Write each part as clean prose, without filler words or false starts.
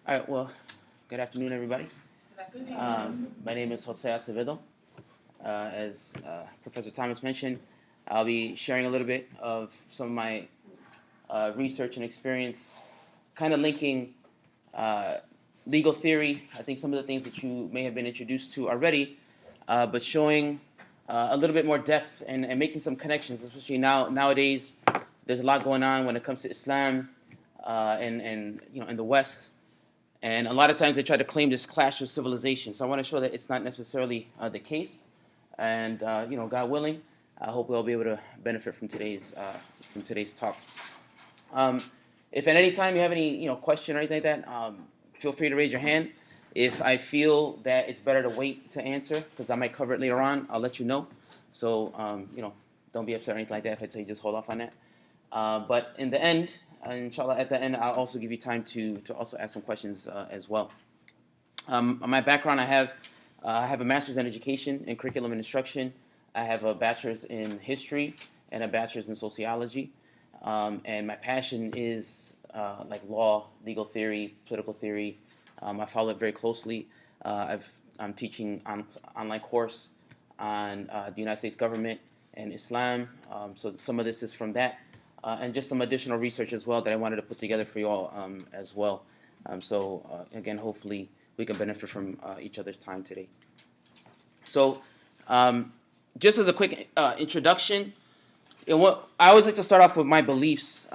All right, well, good afternoon, everybody. My name is Jose Acevedo. As Professor Thomas mentioned, I'll be sharing a little bit of some of my research and experience, kind of linking uh, legal theory. I think some of the things that you may have been introduced to already, but showing a little bit more depth and making some connections, especially nowadays. There's a lot going on when it comes to Islam and in the West. And a lot of times they try to claim this clash of civilization. So I want to show that it's not necessarily the case. And God willing, I hope we'll be able to benefit from today's talk. If at any time you have any question or anything like that, feel free to raise your hand. If I feel that it's better to wait to answer, because I might cover it later on, I'll let you know. So don't be upset or anything like that if I tell you just hold off on that. But in the end, inshallah, at the end, I'll also give you time to also ask some questions as well. On my background, I have a master's in education and curriculum and instruction. I have a bachelor's in history and a bachelor's in sociology. And my passion is like law, legal theory, political theory. I follow it very closely. I'm teaching online course on the United States government and Islam. So some of this is from that. And just some additional research as well that I wanted to put together for you all as well. Again, hopefully we can benefit from each other's time today. So just as a quick introduction, what I always like to start off with my beliefs,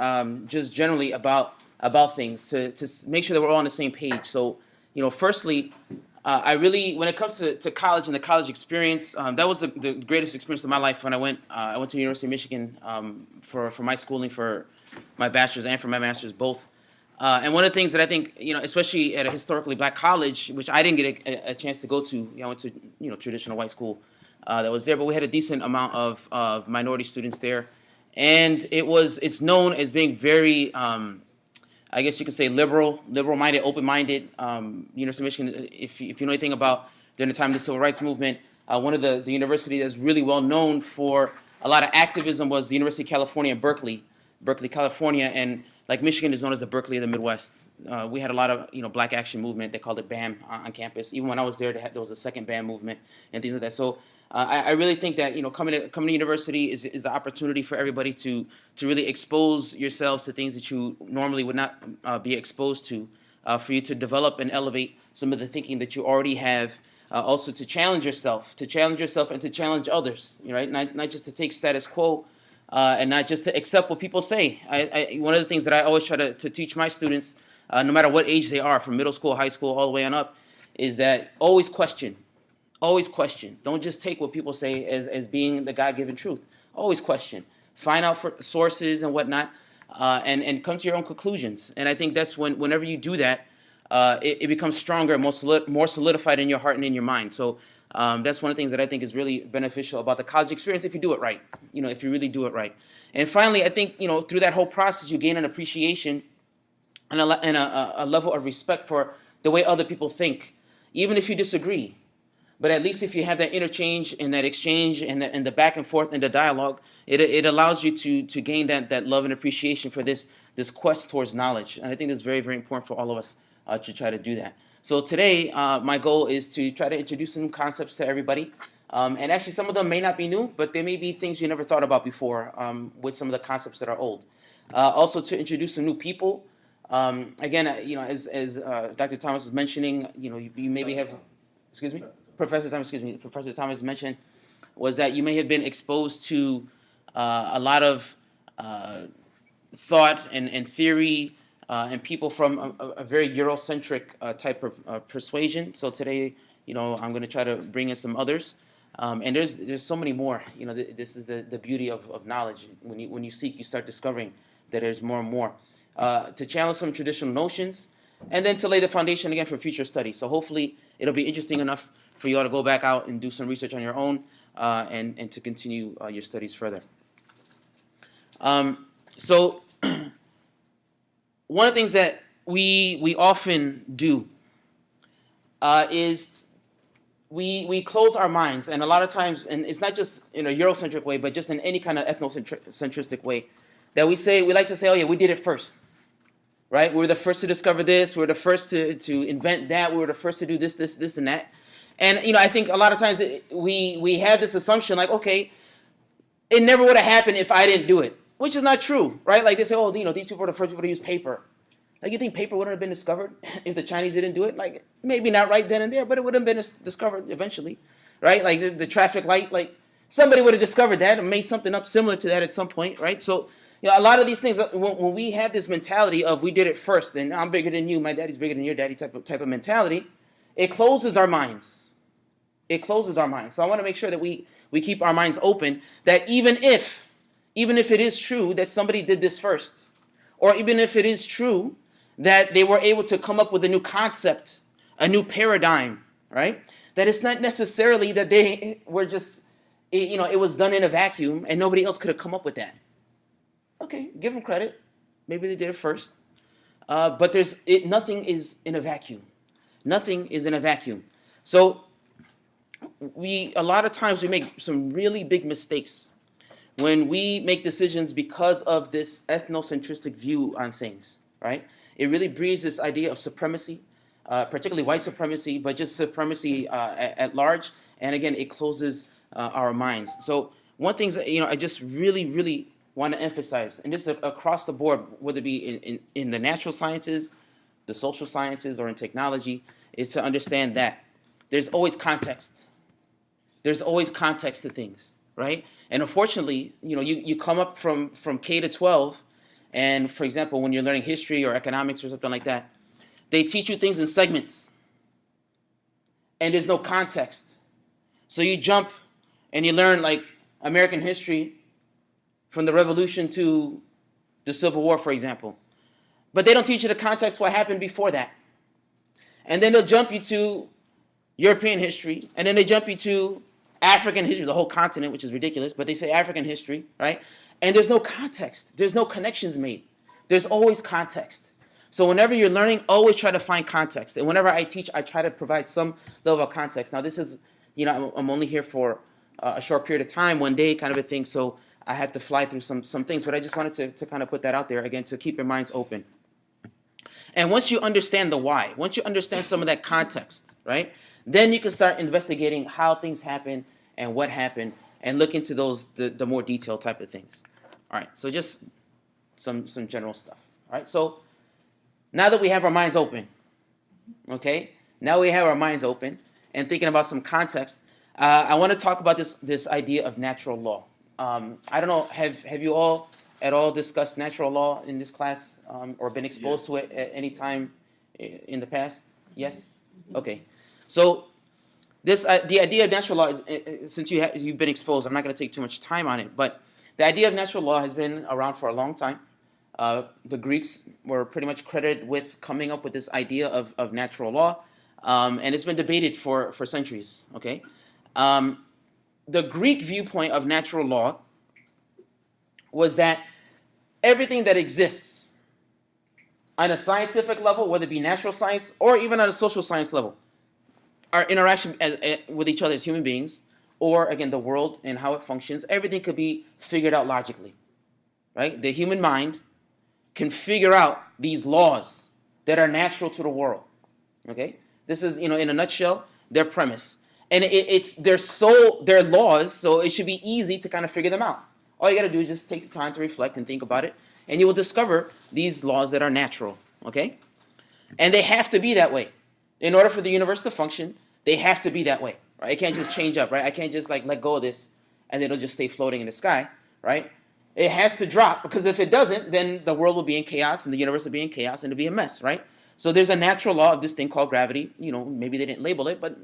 just generally about things to make sure that we're all on the same page. So, firstly, I really, when it comes to college and the college experience, that was the greatest experience of my life when I went to the University of Michigan for my schooling, for my bachelor's and for my master's both. And one of the things that I think, especially at a historically black college, which I didn't get a chance to go to, I went to traditional white school that was there, but we had a decent amount of minority students there, and it's known as being very I guess you could say liberal-minded, open-minded. University of Michigan, if you know anything about during the time of the Civil Rights Movement, one of the universities that's really well known for a lot of activism was the University of California in Berkeley, California, and like Michigan is known as the Berkeley of the Midwest. We had a lot of Black Action movement. They called it BAM on campus. Even when I was there, there was a second BAM movement and things like that. So I really think that coming to university is the opportunity for everybody to really expose yourselves to things that you normally would not be exposed to, for you to develop and elevate some of the thinking that you already have, also to challenge yourself and to challenge others, right? Not just to take status quo and not just to accept what people say. One of the things that I always try to teach my students, no matter what age they are, from middle school, high school, all the way on up, is that always question. Always question. Don't just take what people say as being the God-given truth. Always question. Find out for sources and whatnot, and come to your own conclusions. And I think that's whenever you do that, it becomes stronger and more solidified in your heart and in your mind. So that's one of the things that I think is really beneficial about the college experience if you do it right. If you really do it right. And finally, I think through that whole process, you gain an appreciation and a level of respect for the way other people think, even if you disagree. But at least if you have that interchange and that exchange and the back and forth and the dialogue, it allows you to gain that love and appreciation for this quest towards knowledge. And I think it's very, very important for all of us to try to do that. So today, my goal is to try to introduce some concepts to everybody. And actually, some of them may not be new, but there may be things you never thought about before with some of the concepts that are old. Also, to introduce some new people. Again, as Dr. Thomas was mentioning, you maybe have, excuse me? Professor Thomas mentioned was that you may have been exposed to a lot of thought and theory and people from a very Eurocentric type of persuasion. So today, I'm going to try to bring in some others, and there's so many more. This is the beauty of knowledge. When you seek, you start discovering that there's more and more to challenge some traditional notions, and then to lay the foundation again for future study. So hopefully, it'll be interesting enough for you all to go back out and do some research on your own, and to continue your studies further. So one of the things that we often do is we close our minds, and a lot of times, and it's not just in a Eurocentric way, but just in any kind of ethnocentristic way, that we like to say, oh yeah, we did it first. right? We were the first to discover this. We were the first to invent that. We were the first to do this, and that. And, I think a lot of times we have this assumption like, okay, it never would have happened if I didn't do it, which is not true, right? Like they say, oh, these people were the first people to use paper. Like, you think paper wouldn't have been discovered if the Chinese didn't do it? Like, maybe not right then and there, but it would have been discovered eventually, right? Like the traffic light, like somebody would have discovered that and made something up similar to that at some point, right? So, a lot of these things, when we have this mentality of we did it first and I'm bigger than you, my daddy's bigger than your daddy type of mentality, it closes our minds. It closes our minds. So I want to make sure that we keep our minds open, that even if it is true that somebody did this first, or even if it is true that they were able to come up with a new concept, a new paradigm, right? That it's not necessarily that they were just, it was done in a vacuum and nobody else could have come up with that. Okay, give them credit. Maybe they did it first. But nothing is in a vacuum. Nothing is in a vacuum. So a lot of times we make some really big mistakes when we make decisions because of this ethnocentristic view on things, right? It really breeds this idea of supremacy, particularly white supremacy, but just supremacy at large. And again, it closes our minds. So one thing that, I just really, really want to emphasize, and this is across the board, whether it be in the natural sciences, the social sciences, or in technology, is to understand that there's always context. There's always context to things, right? And unfortunately, you come up from K to 12, and for example, when you're learning history or economics or something like that, they teach you things in segments, and there's no context. So you jump and you learn like American history from the Revolution to the Civil War, for example. But they don't teach you the context what happened before that. And then they'll jump you to European history, and then they jump you to African history, the whole continent, which is ridiculous, but they say African history, right? And there's no context. There's no connections made. There's always context. So whenever you're learning, always try to find context. And whenever I teach, I try to provide some level of context. Now, this is, I'm only here for a short period of time, one day kind of a thing, so I had to fly through some things, but I just wanted to kind of put that out there, again, to keep your minds open. And once you understand the why, once you understand some of that context, right, then you can start investigating how things happen and what happened and look into the more detailed type of things. All right, so just some general stuff. All right, so now that we have our minds open, okay, now we have our minds open and thinking about some context, I want to talk about this idea of natural law. I don't know, have you all at all discussed natural law in this class or been exposed to it at any time in the past? Yes? Okay. So the idea of natural law, since you've been exposed, I'm not going to take too much time on it, but the idea of natural law has been around for a long time. The Greeks were pretty much credited with coming up with this idea of natural law, and it's been debated for centuries, okay? The Greek viewpoint of natural law was that everything that exists on a scientific level, whether it be natural science or even on a social science level, our interaction with each other as human beings, or again, the world and how it functions, everything could be figured out logically, right? The human mind can figure out these laws that are natural to the world, okay? This is, in a nutshell, their premise. And they're laws, so it should be easy to kind of figure them out. All you got to do is just take the time to reflect and think about it, and you will discover these laws that are natural, okay? And they have to be that way. In order for the universe to function, they have to be that way, right? It can't just change up, right? I can't just let go of this and it'll just stay floating in the sky, right? It has to drop, because if it doesn't, then the world will be in chaos and the universe will be in chaos and it'll be a mess, right? So there's a natural law of this thing called gravity. Maybe they didn't label it, but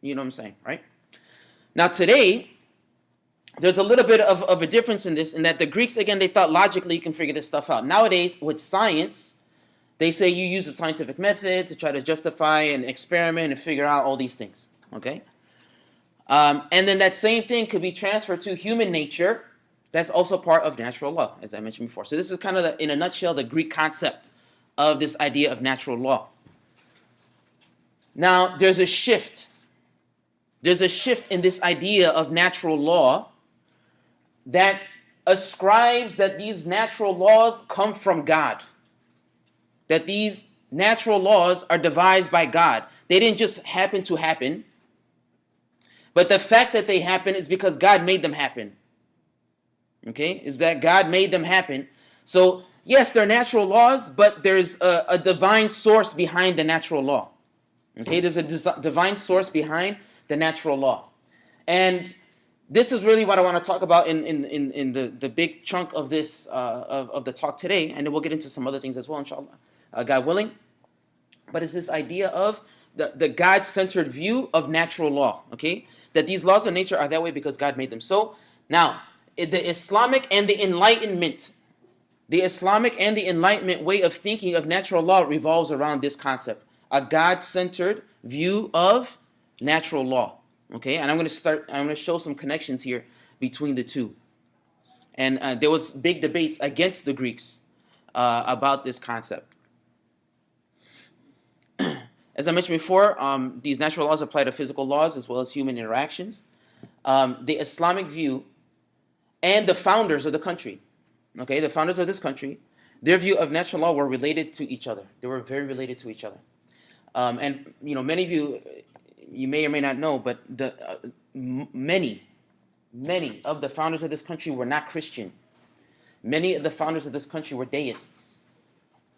you know what I'm saying, right? Now today, there's a little bit of a difference in this, in that the Greeks, again, they thought logically you can figure this stuff out. Nowadays, with science, they say you use a scientific method to try to justify and experiment and figure out all these things, okay? And then that same thing could be transferred to human nature. That's also part of natural law, as I mentioned before. So this is kind of, in a nutshell, the Greek concept of this idea of natural law. Now, there's a shift. There's a shift in this idea of natural law that ascribes that these natural laws come from God. that these natural laws are devised by God. They didn't just happen to happen, but the fact that they happen is because God made them happen. Okay? Is that God made them happen. So, yes, they're natural laws, but there's a divine source behind the natural law. Okay? There's a divine source behind the natural law. And this is really what I want to talk about in the big chunk of this of the talk today, and then we'll get into some other things as well, inshallah, God willing. But it's this idea of the God-centered view of natural law, okay? That these laws of nature are that way because God made them. So, now, the Islamic and the Enlightenment way of thinking of natural law revolves around this concept, a God-centered view of natural law. Okay, and I'm going to show some connections here between the two. And there was big debates against the Greeks about this concept. As I mentioned before, these natural laws apply to physical laws as well as human interactions. The Islamic view and the founders of the country, okay, the founders of this country, their view of natural law were related to each other. They were very related to each other. And, many of you may or may not know, but many of the founders of this country were not Christian. Many of the founders of this country were deists.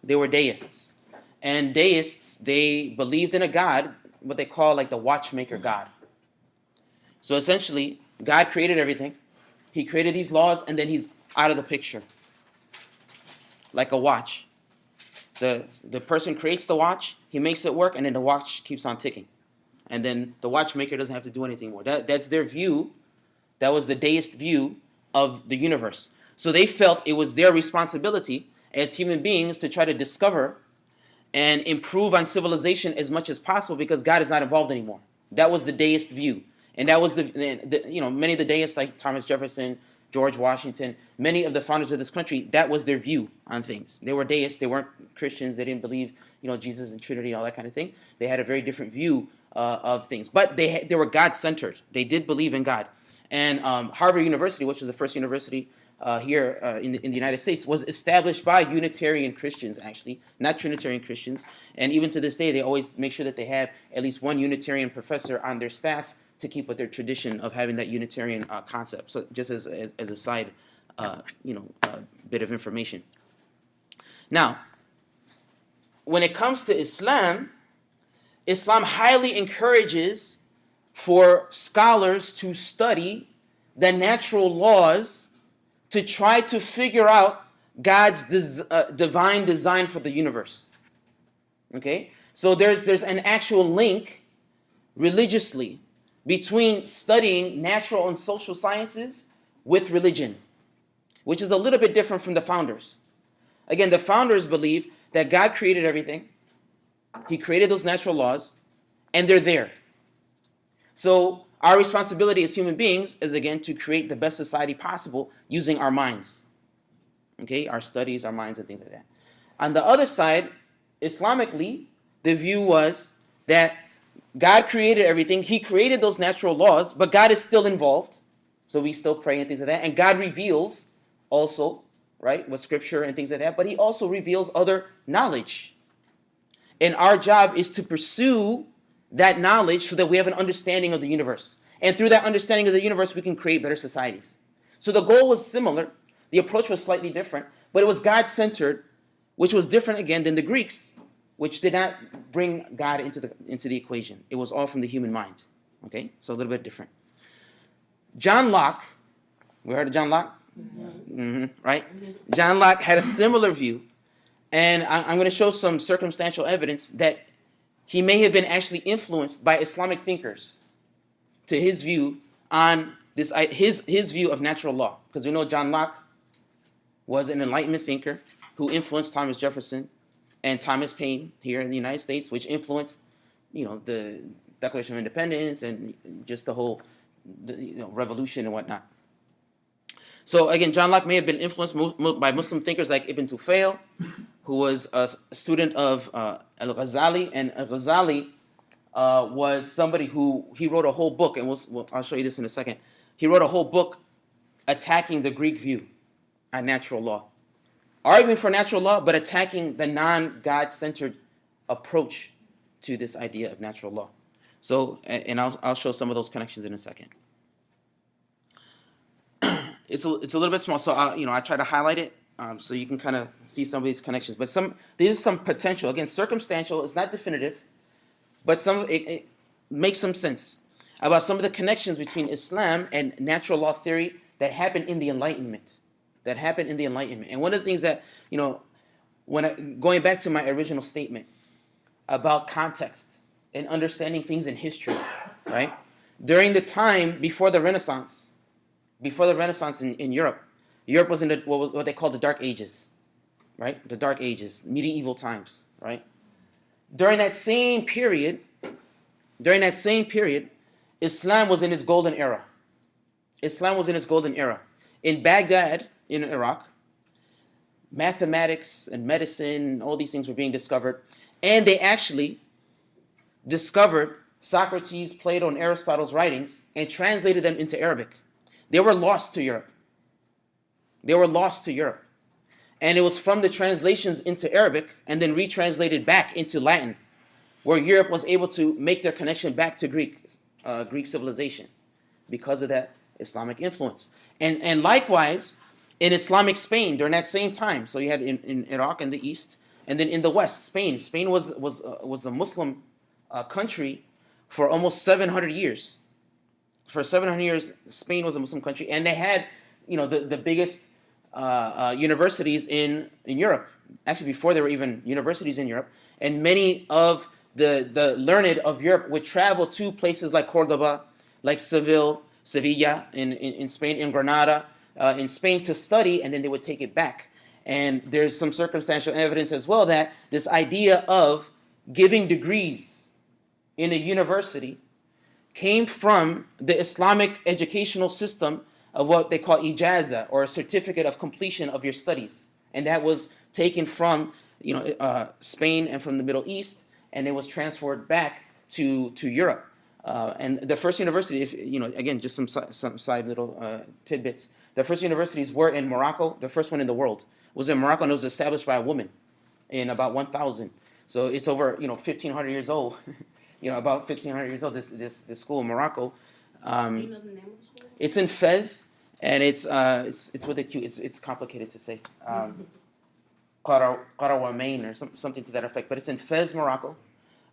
They were deists. And deists, they believed in a God, what they call like the watchmaker God. So essentially, God created everything. He created these laws, and then he's out of the picture. Like a watch. The person creates the watch, he makes it work, and then the watch keeps on ticking. And then the watchmaker doesn't have to do anything more. That's their view. That was the deist view of the universe. So they felt it was their responsibility as human beings to try to discover and improve on civilization as much as possible because God is not involved anymore. That was the deist view. And that was many of the deists like Thomas Jefferson, George Washington, many of the founders of this country, that was their view on things. They were deists. They weren't Christians. They didn't believe, Jesus and Trinity and all that kind of thing. They had a very different view of things. But they were God-centered. They did believe in God. And Harvard University, which was the first university here in the United States, was established by Unitarian Christians, actually, not Trinitarian Christians. And even to this day, they always make sure that they have at least one Unitarian professor on their staff to keep with their tradition of having that Unitarian concept. So just as a side, bit of information. Now, when it comes to Islam highly encourages for scholars to study the natural laws to try to figure out God's divine design for the universe. Okay? So there's an actual link religiously between studying natural and social sciences with religion, which is a little bit different from the founders. Again, the founders believe that God created everything. He created those natural laws, and they're there. So our responsibility as human beings is, again, to create the best society possible using our minds. Okay, our studies, our minds, and things like that. On the other side, Islamically, the view was that God created everything. He created those natural laws, but God is still involved. So we still pray and things like that. And God reveals also, right, with scripture and things like that. But he also reveals other knowledge. And our job is to pursue that knowledge so that we have an understanding of the universe. And through that understanding of the universe, we can create better societies. So the goal was similar. The approach was slightly different. But it was God-centered, which was different, again, than the Greeks, which did not bring God into the equation. It was all from the human mind. Okay? So a little bit different. John Locke, we heard of John Locke? Right? John Locke had a similar view. And I'm going to show some circumstantial evidence that he may have been actually influenced by Islamic thinkers to his view on this, his view of natural law. Because we know John Locke was an Enlightenment thinker who influenced Thomas Jefferson and Thomas Paine here in the United States, which influenced, the Declaration of Independence and just the whole, revolution and whatnot. So again, John Locke may have been influenced by Muslim thinkers like Ibn Tufayl, who was a student of Al-Ghazali, and Al-Ghazali was somebody he wrote a whole book, and I'll show you this in a second. He wrote a whole book attacking the Greek view on natural law. arguing for natural law, but attacking the non-God-centered approach to this idea of natural law. So, and I'll show some of those connections in a second. It's a little bit small, so I try to highlight it so you can kind of see some of these connections. But there's some potential. Again, circumstantial. It's not definitive, but it makes some sense about some of the connections between Islam and natural law theory that happened in the Enlightenment. And one of the things that, going back to my original statement about context and understanding things in history, right? During the time before the Renaissance in Europe, Europe was in what they call the Dark Ages, right? The Dark Ages, medieval times, right? During that same period, Islam was in its golden era. In Baghdad, in Iraq, mathematics and medicine, all these things were being discovered. And they actually discovered Socrates, Plato, and Aristotle's writings and translated them into Arabic. They were lost to Europe. And it was from the translations into Arabic and then retranslated back into Latin, where Europe was able to make their connection back to Greek civilization because of that Islamic influence. And likewise, in Islamic Spain during that same time, so you had in Iraq in the east, and then in the west, Spain. Spain was a Muslim country for almost 700 years. For 700 years, Spain was a Muslim country, and they had, the biggest universities in Europe. Actually, before there were even universities in Europe, and many of the learned of Europe would travel to places like Cordoba, like Sevilla in Spain, in Granada, in Spain to study, and then they would take it back. And there's some circumstantial evidence as well that this idea of giving degrees in a university came from the Islamic educational system of what they call ijaza, or a certificate of completion of your studies. And that was taken from Spain and from the Middle East, and it was transferred back to Europe. And the first university, again, just some side little tidbits. The first universities were in Morocco. The first one in the world was in Morocco, and it was established by a woman in about 1000. So it's over 1500 years old. About 1500 years old. This school in Morocco. Do you know the name of the school? It's in Fez, and it's with a Q. It's complicated to say. Qarawamain or something to that effect. But it's in Fez, Morocco,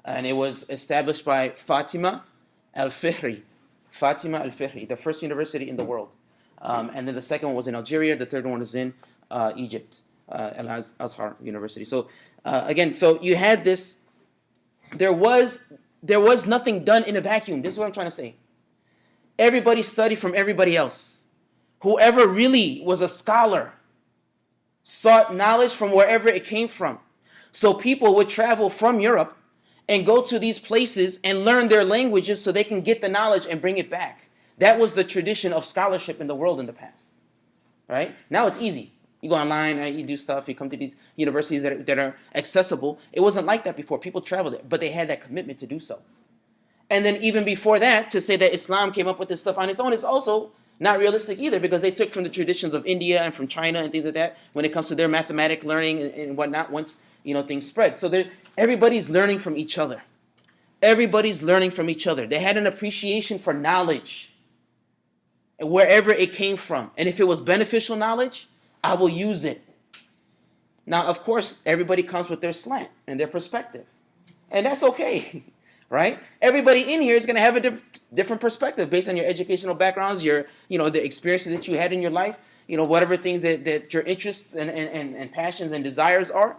and it was established by Fatima al-Fihri, the first university in the world. And then the second one was in Algeria. The third one is in Egypt, Al-Azhar University. So again, so you had this. There was nothing done in a vacuum. This is what I'm trying to say. Everybody studied from everybody else. Whoever really was a scholar sought knowledge from wherever it came from. So people would travel from Europe and go to these places and learn their languages so they can get the knowledge and bring it back. That was the tradition of scholarship in the world in the past. Right? Now it's easy. You go online, you do stuff, you come to these universities that are accessible. It wasn't like that before. People traveled it, but they had that commitment to do so. And then even before that, to say that Islam came up with this stuff on its own is also not realistic either, because they took from the traditions of India and from China and things like that when it comes to their mathematic learning and whatnot once things spread. So everybody's learning from each other. They had an appreciation for knowledge wherever it came from. And if it was beneficial knowledge, I will use it. Now, of course, everybody comes with their slant and their perspective. And that's okay, right? Everybody in here is going to have a different perspective based on your educational backgrounds, the experiences that you had in your life, whatever things that your interests and passions and desires are.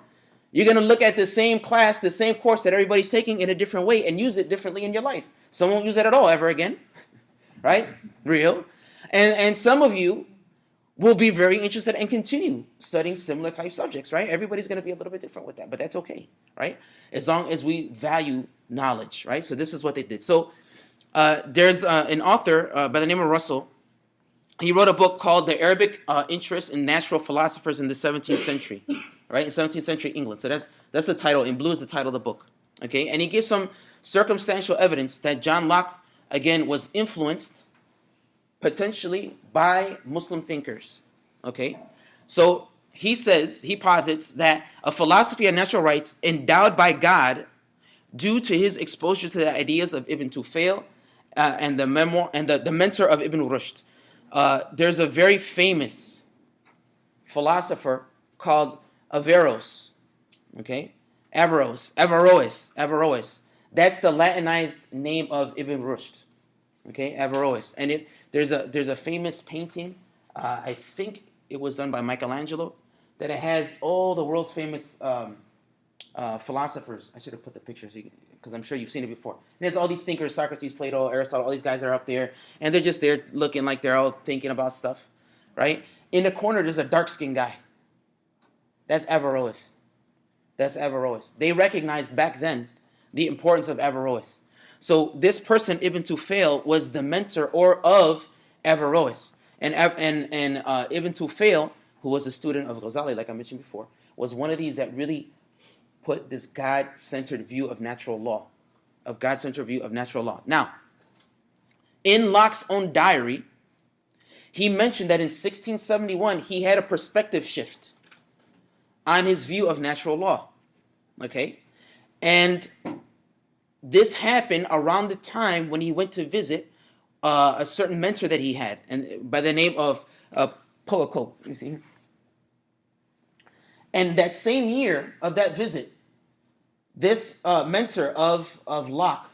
You're going to look at the same class, the same course that everybody's taking in a different way and use it differently in your life. Some won't use it at all ever again, right? Real. And some of you will be very interested and continue studying similar type subjects, right? Everybody's going to be a little bit different with that, but that's okay, right? As long as we value knowledge, right? So this is what they did. So there's an author by the name of Russell. He wrote a book called The Arabic Interest in Natural Philosophers in the 17th Century, right? In 17th century England. So that's the title. In blue is the title of the book, okay? And he gives some circumstantial evidence that John Locke, again, was influenced potentially by Muslim thinkers, okay? So he posits that a philosophy of natural rights endowed by God due to his exposure to the ideas of Ibn Tufayl and the memoir and the mentor of Ibn Rushd. There's a very famous philosopher called Averroes. Okay, Averroes. That's the Latinized name of Ibn Rushd. Okay, Averroes. And there's a famous painting. I think it was done by Michelangelo, that it has all the world's famous philosophers. I should have put the pictures because I'm sure you've seen it before. And there's all these thinkers: Socrates, Plato, Aristotle. All these guys are up there, and they're just there looking like they're all thinking about stuff, right? In the corner, there's a dark-skinned guy. That's Averroes. That's Averroes. They recognized back then the importance of Averroes. So this person, Ibn Tufayl, was the mentor of Averroes. And Ibn Tufayl, who was a student of Ghazali, like I mentioned before, was one of these that really put this God-centered view of natural law. Now, in Locke's own diary, he mentioned that in 1671, he had a perspective shift on his view of natural law. Okay? And this happened around the time when he went to visit a certain mentor that he had, and by the name of Poako. You see here? And that same year of that visit, this mentor of Locke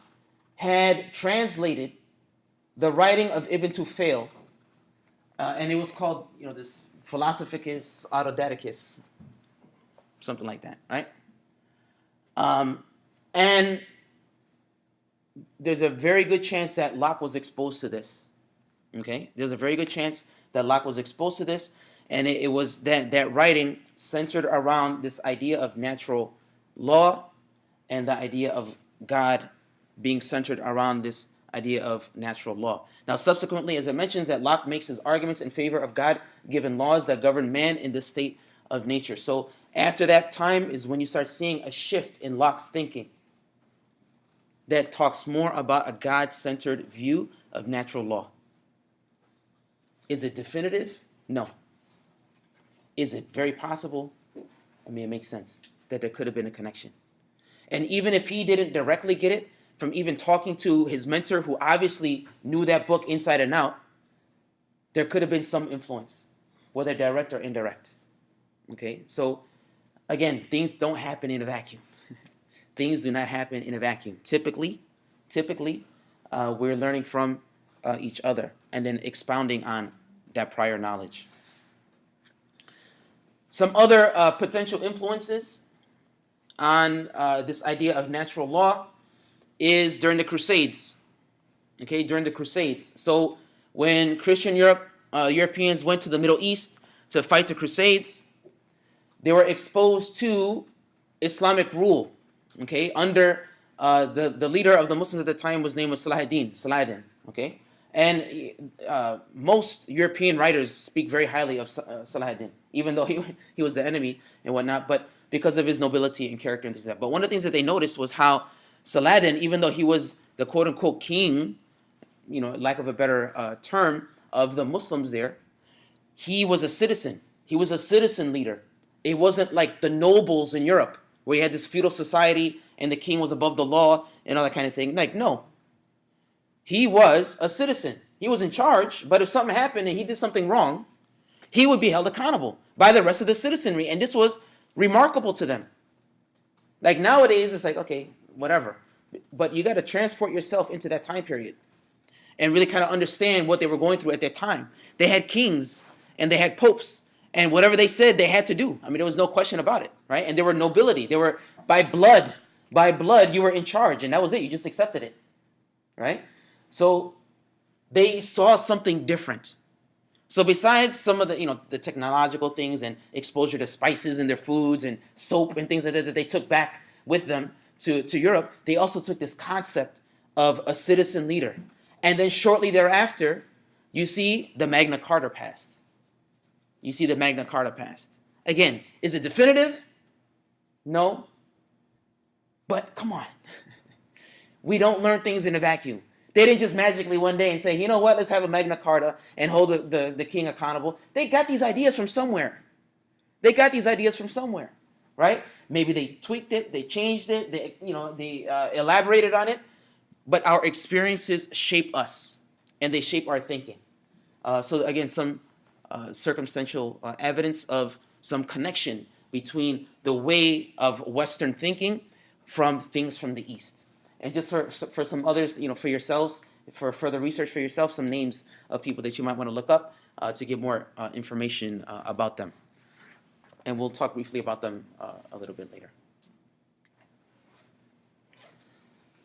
had translated the writing of Ibn Tufayl, and it was called, this Philosophicus Autodidacticus, something like that, right? And there's a very good chance that Locke was exposed to this. Okay? There's a very good chance that Locke was exposed to this, and it was that writing centered around this idea of natural law and the idea of God being centered around this idea of natural law. Now, subsequently, as it mentions, that Locke makes his arguments in favor of God-given laws that govern man in the state of nature. So after that time is when you start seeing a shift in Locke's thinking that talks more about a God-centered view of natural law. Is it definitive? No. Is it very possible? I mean, it makes sense that there could have been a connection. And even if he didn't directly get it from even talking to his mentor, who obviously knew that book inside and out, there could have been some influence, whether direct or indirect. Okay, so again, things don't happen in a vacuum. Things do not happen in a vacuum. Typically, we're learning from each other and then expounding on that prior knowledge. Some other potential influences on this idea of natural law is during the Crusades. Okay, during the Crusades. So when Christian Europeans went to the Middle East to fight the Crusades, they were exposed to Islamic rule. Okay, under the leader of the Muslims at the time was named Saladin. Okay, and most European writers speak very highly of Saladin, even though he was the enemy and whatnot, but because of his nobility and character and things like that. But one of the things that they noticed was how Saladin, even though he was the quote unquote king, lack of a better term, of the Muslims there, he was a citizen. He was a citizen leader. It wasn't like the nobles in Europe, where you had this feudal society and the king was above the law and all that kind of thing. Like, no. He was a citizen. He was in charge, but if something happened and he did something wrong, he would be held accountable by the rest of the citizenry. And this was remarkable to them. Like nowadays, it's like, okay, whatever. But you got to transport yourself into that time period and really kind of understand what they were going through at that time. They had kings and they had popes. And whatever they said, they had to do. I mean, there was no question about it, right? And there were nobility. They were by blood, you were in charge, and that was it. You just accepted it, right? So they saw something different. So besides some of the, the technological things and exposure to spices in their foods and soap and things like that they took back with them to Europe, they also took this concept of a citizen leader. And then shortly thereafter, you see the Magna Carta passed. Again, is it definitive? No. But come on. We don't learn things in a vacuum. They didn't just magically one day and say, you know what, let's have a Magna Carta and hold the king accountable. They got these ideas from somewhere. They got these ideas from somewhere, right? Maybe they tweaked it, they changed it, they elaborated on it, but our experiences shape us, and they shape our thinking. So again, some circumstantial evidence of some connection between the way of Western thinking from things from the East. And just for some others, for yourselves, for further research for yourself, some names of people that you might want to look up to get more information about them. And we'll talk briefly about them a little bit later.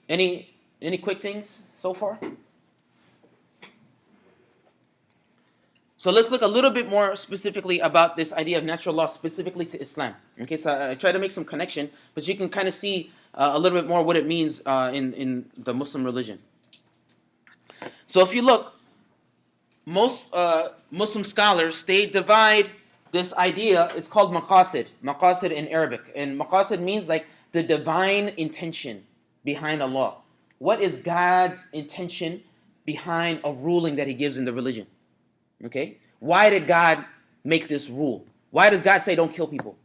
Any quick things so far? So let's look a little bit more specifically about this idea of natural law specifically to Islam. Okay, so I try to make some connection, but you can kind of see a little bit more what it means in the Muslim religion. So if you look, most Muslim scholars, they divide this idea, it's called maqasid in Arabic. And maqasid means like the divine intention behind a law. What is God's intention behind a ruling that he gives in the religion? Okay? Why did God make this rule? Why does God say don't kill people?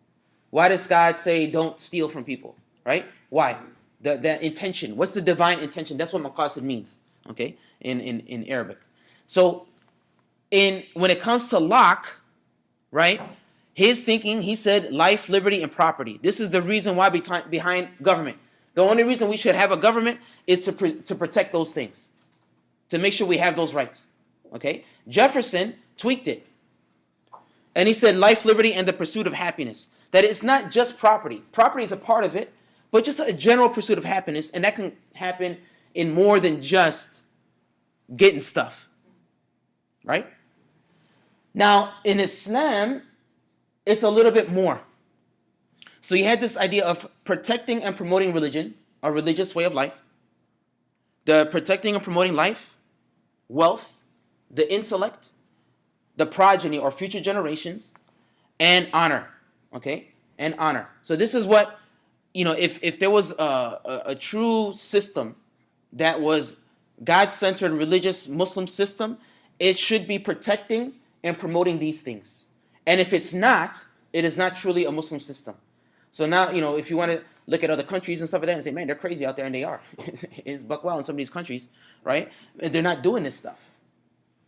Why does God say don't steal from people? Right? Why? The intention. What's the divine intention? That's what maqasid means. Okay? In Arabic. So when it comes to Locke, right? His thinking, he said life, liberty, and property. This is the reason why behind government. The only reason we should have a government is to protect those things. To make sure we have those rights. Okay? Jefferson tweaked it. And he said life, liberty, and the pursuit of happiness. That it's not just property. Property is a part of it, but just a general pursuit of happiness. And that can happen in more than just getting stuff. Right? Now, in Islam, it's a little bit more. So you had this idea of protecting and promoting religion, a religious way of life. The protecting and promoting life, wealth, the intellect, the progeny or future generations, and honor. Okay? And honor. So this is what, if there was a true system that was God-centered religious Muslim system, it should be protecting and promoting these things. And if it's not, it is not truly a Muslim system. So now, if you want to look at other countries and stuff like that and say, man, they're crazy out there, and they are. It's buckwell in some of these countries, right? And they're not doing this stuff.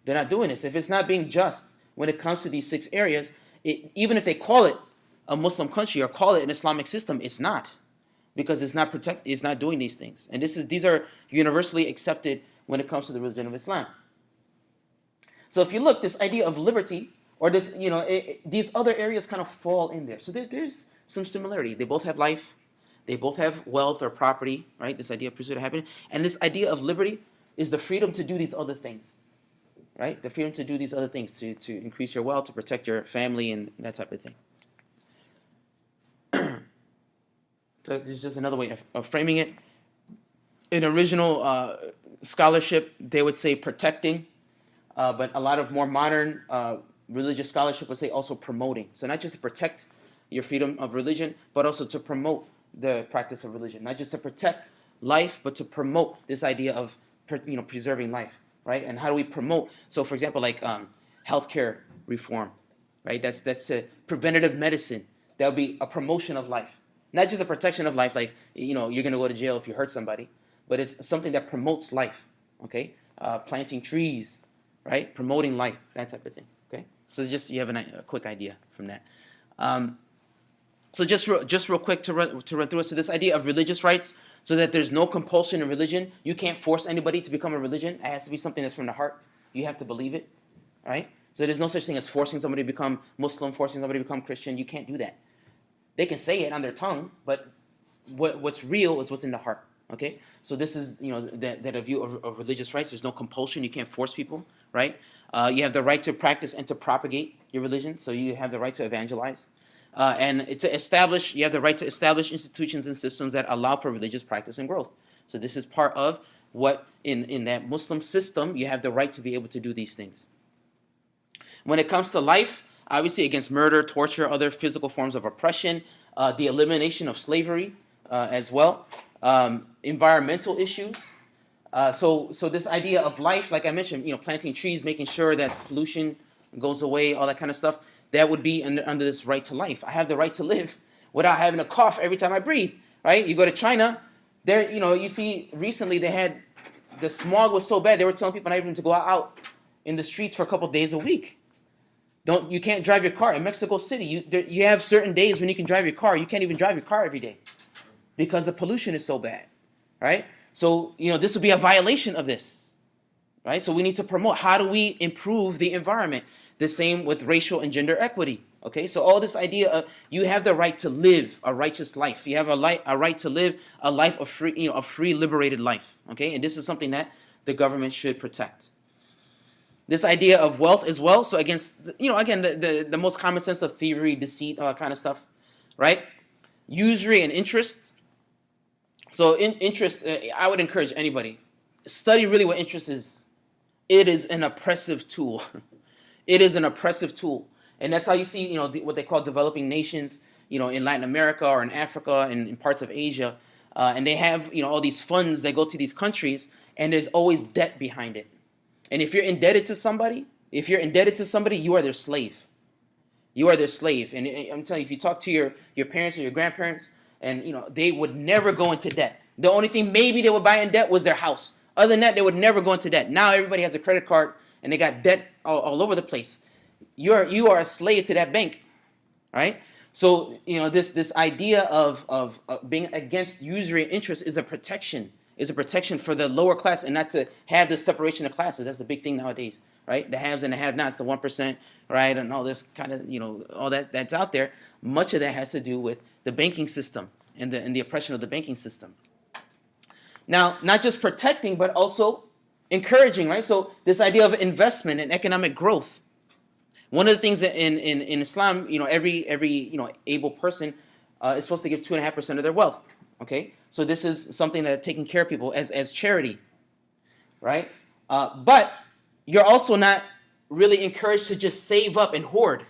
They're not doing this. If it's not being just when it comes to these 6 areas, even if they call it a Muslim country or call it an Islamic system, it's not. Because it's not doing these things. And these are universally accepted when it comes to the religion of Islam. So if you look, this idea of liberty, or this, these other areas kind of fall in there. So there's some similarity. They both have life. They both have wealth or property, right? This idea of pursuit of happiness. And this idea of liberty is the freedom to do these other things, right? The freedom to do these other things, to increase your wealth, to protect your family, and that type of thing. So there's just another way of framing it. In original scholarship, they would say protecting, but a lot of more modern religious scholarship would say also promoting. So not just to protect your freedom of religion, but also to promote the practice of religion. Not just to protect life, but to promote this idea of preserving life, right? And how do we promote? So for example, like healthcare reform, right? That's a preventative medicine. That would be a promotion of life. Not just a protection of life, like, you're going to go to jail if you hurt somebody, but it's something that promotes life, okay? Planting trees, right? Promoting life, that type of thing, okay? So just you have a quick idea from that. So just real quick to run through it. So this idea of religious rights, so that there's no compulsion in religion. You can't force anybody to become a religion. It has to be something that's from the heart. You have to believe it, right? So there's no such thing as forcing somebody to become Muslim, forcing somebody to become Christian. You can't do that. They can say it on their tongue, but what's real is what's in the heart. Okay, so this is that a view of religious rights. There's no compulsion. You can't force people, right? You have the right to practice and to propagate your religion. So you have the right to evangelize, and you have the right to establish institutions and systems that allow for religious practice and growth. So this is part of what in that Muslim system you have the right to be able to do these things. When it comes to life, obviously against murder, torture, other physical forms of oppression, the elimination of slavery as well, environmental issues. So this idea of life, like I mentioned, planting trees, making sure that pollution goes away, all that kind of stuff. that would be under this right to life. I have the right to live without having to cough every time I breathe, right? You go to China, there, you see recently the smog was so bad, they were telling people not even to go out in the streets for a couple days a week. You can't drive your car. In Mexico City, you have certain days when you can drive your car. You can't even drive your car every day because the pollution is so bad, right? So, this would be a violation of this, right? So we need to promote. How do we improve the environment? The same with racial and gender equity, okay? So all this idea of you have the right to live a righteous life. You have a right to live a life of free, a free, liberated life, okay? And this is something that the government should protect. This idea of wealth as well. So again, the most common sense of thievery, deceit, all that kind of stuff, right? Usury and interest. So interest, I would encourage anybody, study really what interest is. It is an oppressive tool. It is an oppressive tool. And that's how you see, what they call developing nations, in Latin America or in Africa and in parts of Asia. And they have, all these funds that go to these countries, and there's always debt behind it. And if you're indebted to somebody, you are their slave. You are their slave. And I'm telling you, if you talk to your parents or your grandparents, and they would never go into debt. The only thing maybe they would buy in debt was their house. Other than that, they would never go into debt. Now everybody has a credit card, and they got debt all over the place. You are a slave to that bank, right? So this idea of being against usury and interest is a protection. Is a protection for the lower class, and not to have this separation of classes. That's the big thing nowadays, right? The haves and the have-nots, the 1%, right, and all this kind of, all that's out there. Much of that has to do with the banking system and the oppression of the banking system. Now, not just protecting, but also encouraging, right? So this idea of investment and economic growth. One of the things that in Islam, every able person is supposed to give 2.5% of their wealth. Okay, so this is something that taking care of people as charity, right? But you're also not really encouraged to just save up and hoard.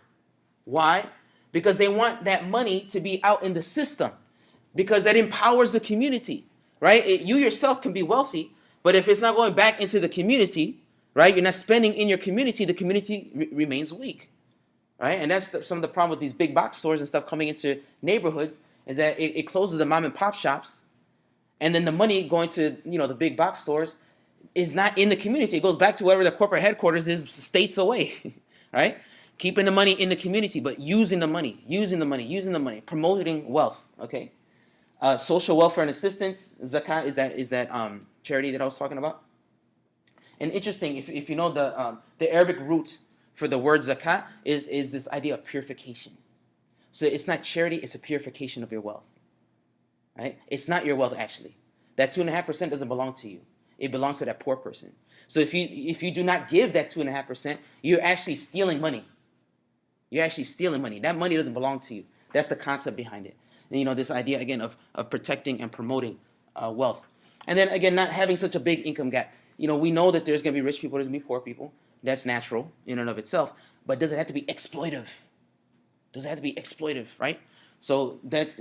Why? Because they want that money to be out in the system, because that empowers the community, right? You yourself can be wealthy, but if it's not going back into the community, right? You're not spending in your community. The community remains weak, right? And that's some of the problem with these big box stores and stuff coming into neighborhoods. Is that it closes the mom and pop shops, and then the money going to the big box stores is not in the community. It goes back to wherever the corporate headquarters is, states away, right? Keeping the money in the community, but using the money, promoting wealth. Okay, social welfare and assistance, zakat is that charity that I was talking about. And interesting, if you know the Arabic root for the word zakat is this idea of purification. So it's not charity, it's a purification of your wealth, right? It's not your wealth, actually. That 2.5% doesn't belong to you. It belongs to that poor person. So if you do not give that 2.5%, you're actually stealing money. You're actually stealing money. That money doesn't belong to you. That's the concept behind it. And, this idea, again, of protecting and promoting wealth. And then, again, not having such a big income gap. We know that there's going to be rich people, there's going to be poor people. That's natural in and of itself. But does it have to be exploitive? Does it have to be exploitive, right? So that's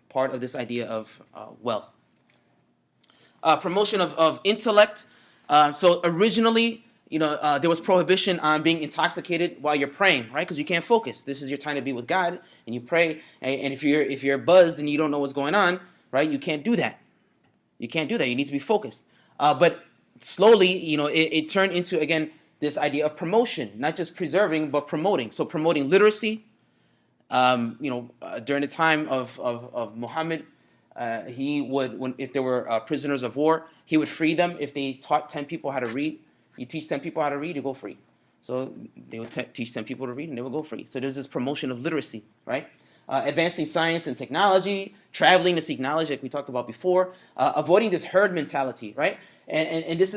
part of this idea of wealth. Promotion of intellect. So originally, there was prohibition on being intoxicated while you're praying, right? Because you can't focus. This is your time to be with God, and you pray. And if you're buzzed and you don't know what's going on, right? You can't do that. You can't do that. You need to be focused. But slowly, it turned into, again, this idea of promotion, not just preserving, but promoting. So promoting literacy. During the time of Muhammad, he would, if there were prisoners of war, he would free them if they taught 10 people how to read. You teach 10 people how to read, you go free. So they would teach 10 people to read, and they would go free. So there's this promotion of literacy, right? Advancing science and technology, traveling to seek knowledge, like we talked about before, avoiding this herd mentality, right? And this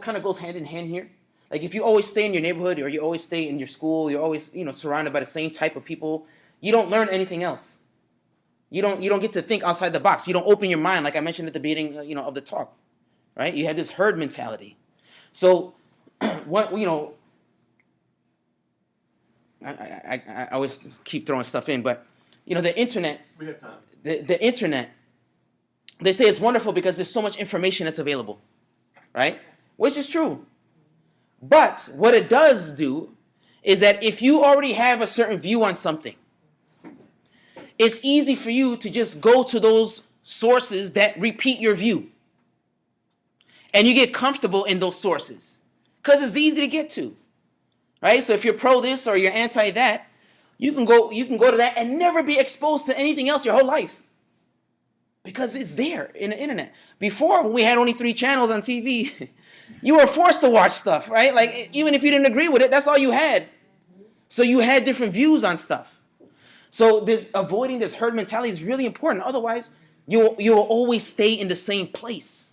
kind of goes hand in hand here. Like if you always stay in your neighborhood, or you always stay in your school, you're always surrounded by the same type of people, you don't learn anything else. You don't get to think outside the box. You don't open your mind, like I mentioned at the beginning, of the talk, right? You have this herd mentality. So, I always keep throwing stuff in, but the internet. We have time. The internet. They say it's wonderful because there's so much information that's available, right? Which is true. But what it does do is that if you already have a certain view on something, it's easy for you to just go to those sources that repeat your view. And you get comfortable in those sources because it's easy to get to, right? So if you're pro this or you're anti that, you can go to that and never be exposed to anything else your whole life because it's there in the internet. Before, when we had only 3 channels on TV, you were forced to watch stuff, right? Like, even if you didn't agree with it, that's all you had. So you had different views on stuff. So avoiding this herd mentality is really important. Otherwise, you will always stay in the same place,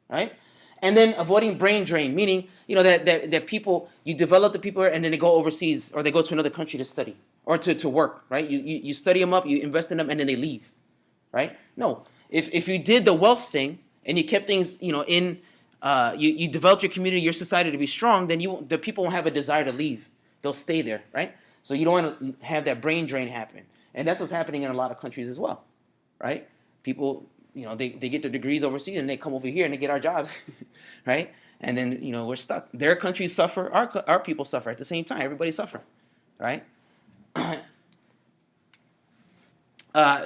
right? And then avoiding brain drain, meaning, that people, you develop the people and then they go overseas or they go to another country to study or to work, right? You study them up, you invest in them, and then they leave, right? No, if you did the wealth thing and you kept things, you developed your community, your society to be strong, then the people won't have a desire to leave. They'll stay there, right? So you don't want to have that brain drain happen. And that's what's happening in a lot of countries as well, right? People, they get their degrees overseas and they come over here and they get our jobs, right? And then, we're stuck. Their countries suffer, our people suffer at the same time. Everybody suffer, right?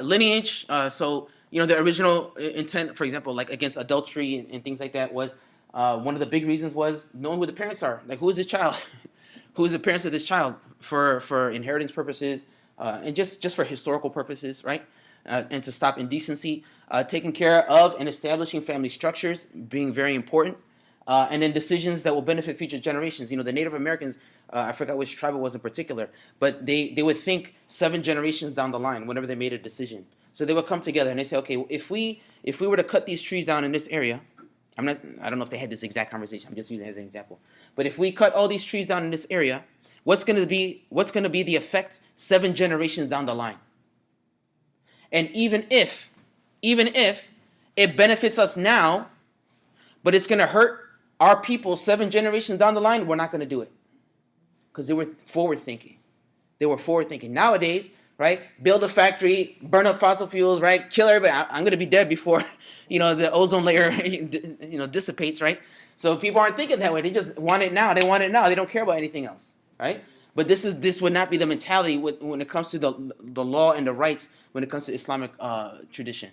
Lineage, so, the original intent, for example, like against adultery and things like that was, one of the big reasons was knowing who the parents are. Like, who is this child? Who is the parents of this child for inheritance purposes and just for historical purposes, right? And to stop indecency, taking care of and establishing family structures being very important, and then decisions that will benefit future generations. The Native Americans, I forgot which tribe it was in particular, but they would think 7 generations down the line whenever they made a decision. So they would come together and they say, okay, if we were to cut these trees down in this area, I don't know if they had this exact conversation. I'm just using it as an example. But if we cut all these trees down in this area, what's going to be the effect 7 generations down the line? And even if it benefits us now, but it's going to hurt our people 7 generations down the line, we're not going to do it. Because they were forward thinking. Nowadays, right? Build a factory, burn up fossil fuels, right? Kill everybody. I'm going to be dead before, the ozone layer, dissipates, right? So people aren't thinking that way. They just want it now. They want it now. They don't care about anything else, right? But this would not be the mentality when it comes to the law and the rights when it comes to Islamic tradition.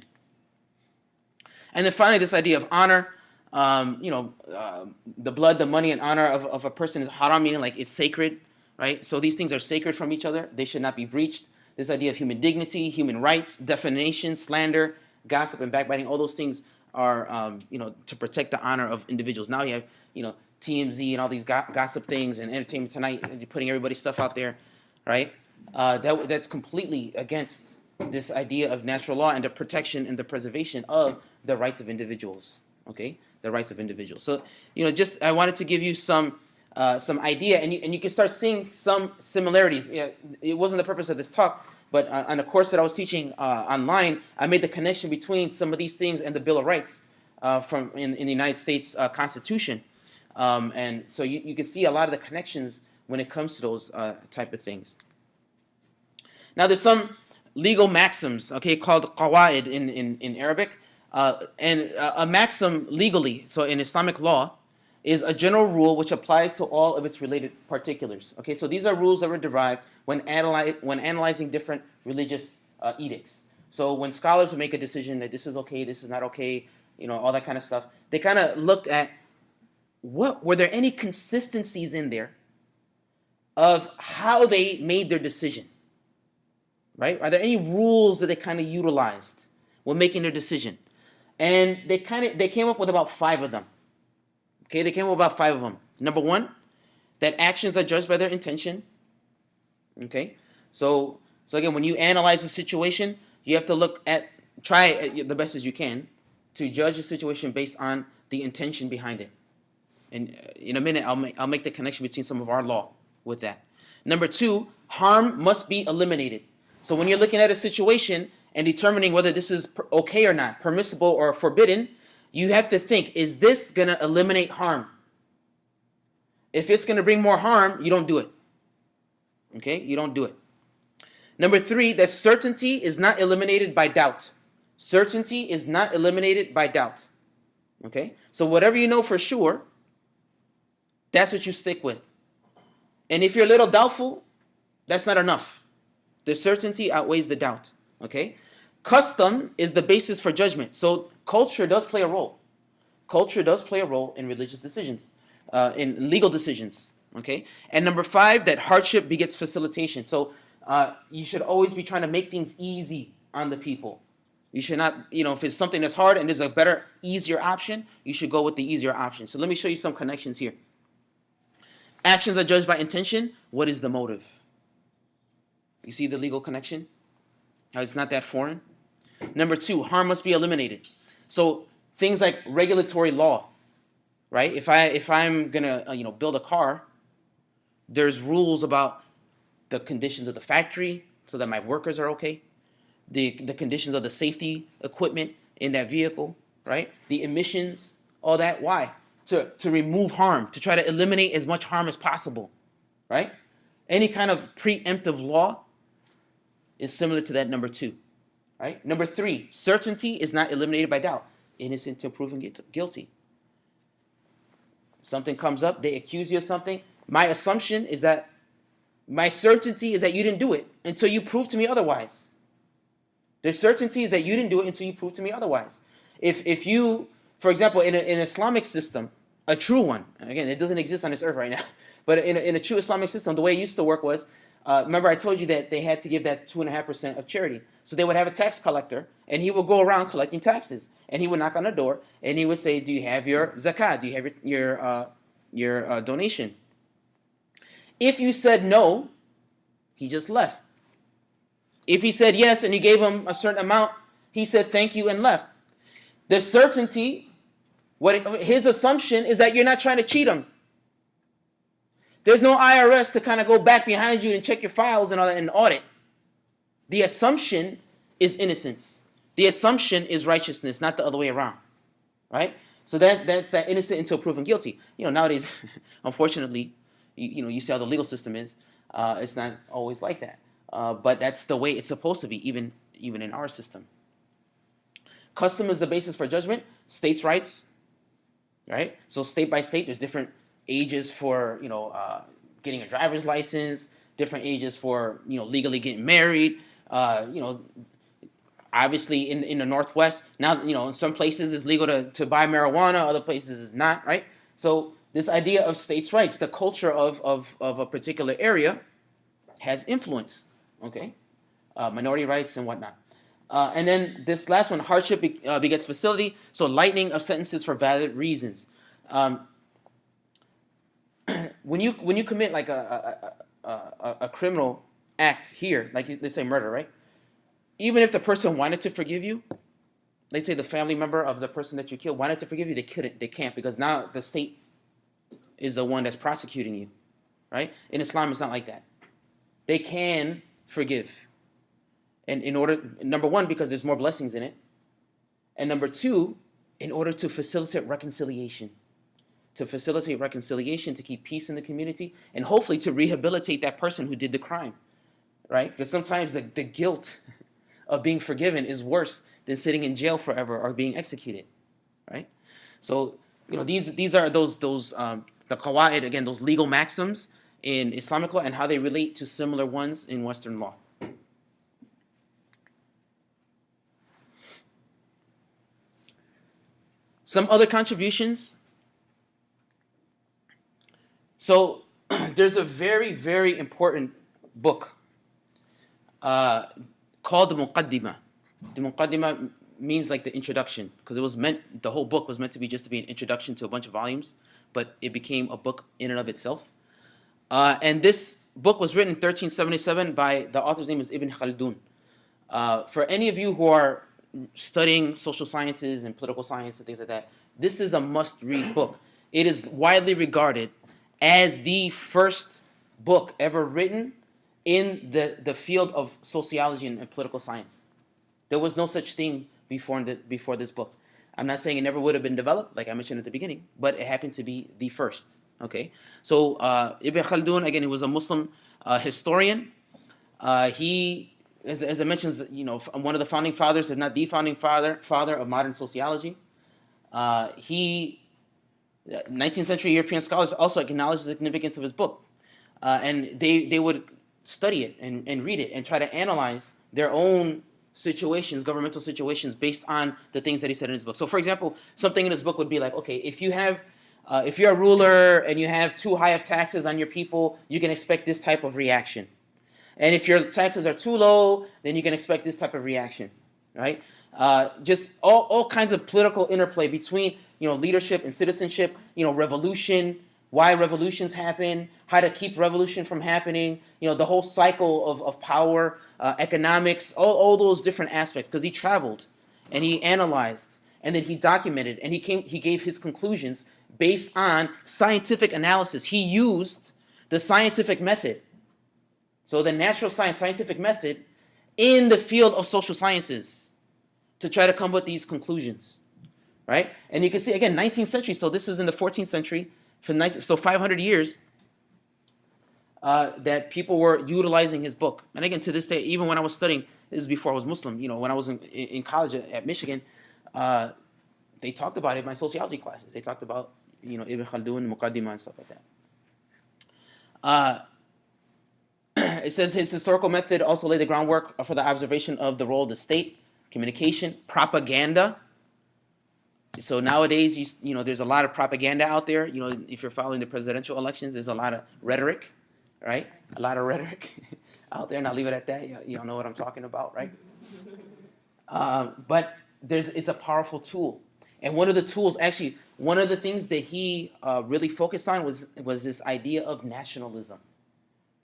And then finally, this idea of honor. The blood, the money, and honor of a person is haram, meaning like it's sacred, right? So these things are sacred from each other. They should not be breached. This idea of human dignity, human rights, defamation, slander, gossip, and backbiting, all those things are, to protect the honor of individuals. Now you have, TMZ and all these gossip things and Entertainment Tonight, and you're putting everybody's stuff out there, right? That's completely against this idea of natural law and the protection and the preservation of the rights of individuals, okay? The rights of individuals. So, I wanted to give you some idea, and you can start seeing some similarities. It wasn't the purpose of this talk, but on a course that I was teaching online, I made the connection between some of these things and the Bill of Rights from in the United States Constitution, and so you can see a lot of the connections when it comes to those type of things. Now, there's some legal maxims, okay, called qawaid in Arabic. And a maxim legally, so in Islamic law, is a general rule which applies to all of its related particulars. Okay, so these are rules that were derived when analyzing different religious edicts. So when scholars would make a decision that this is okay, this is not okay, all that kind of stuff, they kind of looked at were there any consistencies in there of how they made their decision, right? Are there any rules that they kind of utilized when making their decision? And they came up with about 5 of them. Okay, they came up with about 5 of them. Number 1, that actions are judged by their intention. Okay, so again, when you analyze a situation, you have to try the best as you can to judge the situation based on the intention behind it. And in a minute, I'll make the connection between some of our law with that. Number 2, harm must be eliminated. So when you're looking at a situation and determining whether this is okay or not, permissible or forbidden, you have to think, is this going to eliminate harm? If it's going to bring more harm, you don't do it. Okay, you don't do it. Number 3, that certainty is not eliminated by doubt. Certainty is not eliminated by doubt. Okay, so whatever you know for sure, that's what you stick with. And if you're a little doubtful, that's not enough. The certainty outweighs the doubt. Okay? Custom is the basis for judgment. So culture does play a role. Culture does play a role in religious decisions, in legal decisions. Okay? And number 5, that hardship begets facilitation. So you should always be trying to make things easy on the people. You should not, if it's something that's hard and there's a better, easier option, you should go with the easier option. So let me show you some connections here. Actions are judged by intention. What is the motive? You see the legal connection? How it's not that foreign? Number 2, harm must be eliminated. So things like regulatory law, right? If I'm gonna build a car, there's rules about the conditions of the factory so that my workers are okay. The conditions of the safety equipment in that vehicle, right? The emissions, all that. Why? To remove harm, to try to eliminate as much harm as possible, right? Any kind of preemptive law is similar to that number 2, right? Number 3, certainty is not eliminated by doubt. Innocent till proven guilty. Something comes up, they accuse you of something. My certainty is that you didn't do it until you prove to me otherwise. The certainty is that you didn't do it until you prove to me otherwise. If you, for example, in an Islamic system, a true one, again, it doesn't exist on this earth right now, but in a true Islamic system, the way it used to work was, remember I told you that they had to give that 2.5% of charity. So they would have a tax collector, and he would go around collecting taxes, and he would knock on the door, and he would say, do you have your zakat? Do you have your donation? If you said no, he just left. If he said yes and you gave him a certain amount, he said thank you and left. The certainty, his assumption is that you're not trying to cheat him. There's no IRS to kind of go back behind you and check your files and all that and audit. The assumption is innocence. The assumption is righteousness, not the other way around, right? So that's that innocent until proven guilty. Nowadays, unfortunately, you see how the legal system is. It's not always like that. But that's the way it's supposed to be, even in our system. Custom is the basis for judgment. States' rights, right? So state by state, there's different ages for getting a driver's license, different ages for legally getting married. Obviously in the Northwest now, in some places it's legal to buy marijuana, other places it's not, right? So this idea of states' rights, the culture of a particular area, has influence. Okay, minority rights and whatnot. And then this last one, hardship begets facility. So lightening of sentences for valid reasons. When you commit like a criminal act here, like let's say murder, right? Even if the person wanted to forgive you, let's say the family member of the person that you killed wanted to forgive you, they can't, because now the state is the one that's prosecuting you, right? In Islam, it's not like that. They can forgive. And number 1, because there's more blessings in it. And number 2, in order to facilitate reconciliation. To facilitate reconciliation, to keep peace in the community, and hopefully to rehabilitate that person who did the crime, right? Because sometimes the guilt of being forgiven is worse than sitting in jail forever or being executed, right? So, these are those the qawaid, again, those legal maxims in Islamic law and how they relate to similar ones in Western law. Some other contributions. So there's a very, very important book called the Muqaddimah. The Muqaddimah means like the introduction, because the whole book was meant to be just to be an introduction to a bunch of volumes, but it became a book in and of itself. And this book was written in 1377 by, the author's name is Ibn Khaldun. For any of you who are studying social sciences and political science and things like that, this is a must-read book. It is widely regarded as the first book ever written in the field of sociology and political science. There was no such thing before this book. I'm not saying it never would have been developed, like I mentioned at the beginning, but it happened to be the first. Okay, so Ibn Khaldun, again, he was a Muslim historian. He, as I mentioned, one of the founding fathers, if not the founding father of modern sociology. 19th century European scholars also acknowledge the significance of his book. and they would study it and read it and try to analyze their own situations, governmental situations, based on the things that he said in his book. So, for example, something in his book would be like, okay, if you're a ruler and you have too high of taxes on your people, you can expect this type of reaction. And if your taxes are too low, then you can expect this type of reaction, right? Just all kinds of political interplay between leadership and citizenship, revolution, why revolutions happen, how to keep revolution from happening, the whole cycle of power, economics, all those different aspects. Because he traveled and he analyzed and then he documented and he gave his conclusions based on scientific analysis. He used the scientific method. So the natural science, scientific method in the field of social sciences to try to come up with these conclusions, right? And you can see, again, 19th century, so this is in the 14th century, so 500 years that people were utilizing his book. And again, to this day, even when I was studying, this is before I was Muslim, when I was in college at Michigan, they talked about it in my sociology classes. They talked about, Ibn Khaldun, Muqaddimah, and stuff like that. It says his historical method also laid the groundwork for the observation of the role of the state, communication, propaganda. So nowadays, there's a lot of propaganda out there. If you're following the presidential elections, there's a lot of rhetoric, right? A lot of rhetoric out there, and I'll leave it at that. You all know what I'm talking about, right? But it's a powerful tool. And one of the tools, actually, one of the things that he really focused on was this idea of nationalism.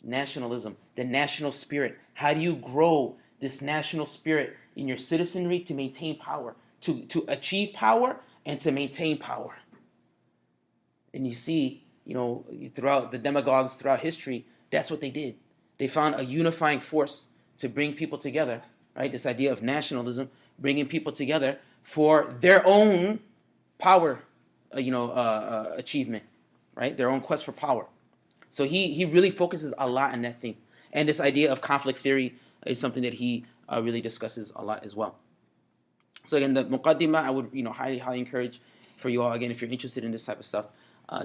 Nationalism, the national spirit. How do you grow this national spirit in your citizenry to maintain power, to achieve power and to maintain power? And you see, throughout the demagogues throughout history, that's what they did. They found a unifying force to bring people together, right? This idea of nationalism, bringing people together for their own power, achievement, right? Their own quest for power. So he really focuses a lot on that thing. And this idea of conflict theory is something that he really discusses a lot as well. So again, the Muqaddimah, I would highly, highly encourage for you all, again, if you're interested in this type of stuff,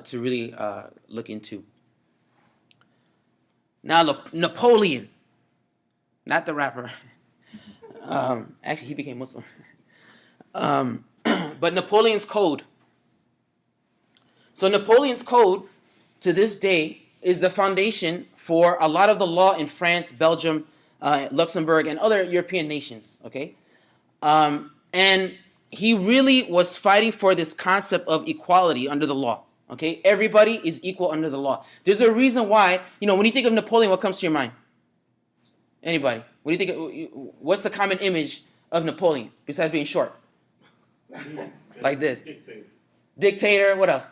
to really look into. Now, Napoleon, not the rapper. Actually, he became Muslim. But Napoleon's Code. So Napoleon's Code, to this day, is the foundation for a lot of the law in France, Belgium, Luxembourg, and other European nations, okay? And he really was fighting for this concept of equality under the law, okay? Everybody is equal under the law. There's a reason why, when you think of Napoleon, what comes to your mind? Anybody? What do you think? What's the common image of Napoleon besides being short? Like this. Dictator, what else?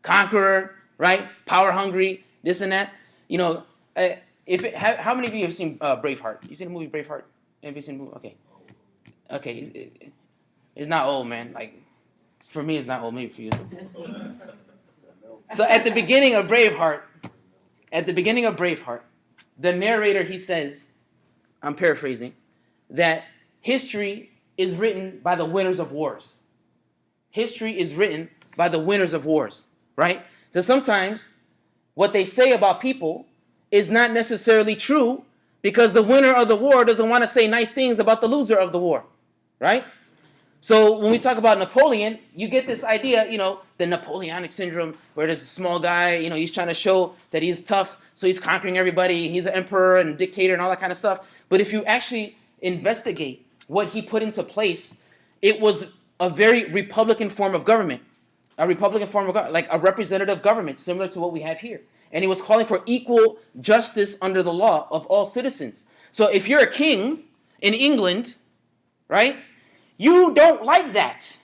Conqueror, right? Power hungry, this and that. How many of you have seen Braveheart? You seen the movie Braveheart? Anybody seen the movie? Okay. It's not old, man. Like, for me, it's not old. Maybe for you. So at the beginning of Braveheart, the narrator, he says, I'm paraphrasing, that history is written by the winners of wars. History is written by the winners of wars, right? So sometimes what they say about people is not necessarily true because the winner of the war doesn't want to say nice things about the loser of the war, right? So when we talk about Napoleon, you get this idea, the Napoleonic syndrome, where there's a small guy, he's trying to show that he's tough, so he's conquering everybody, he's an emperor and dictator and all that kind of stuff. But if you actually investigate what he put into place, it was a very Republican form of government. Like a representative government, similar to what we have here. And he was calling for equal justice under the law of all citizens. So if you're a king in England, right, you don't like that.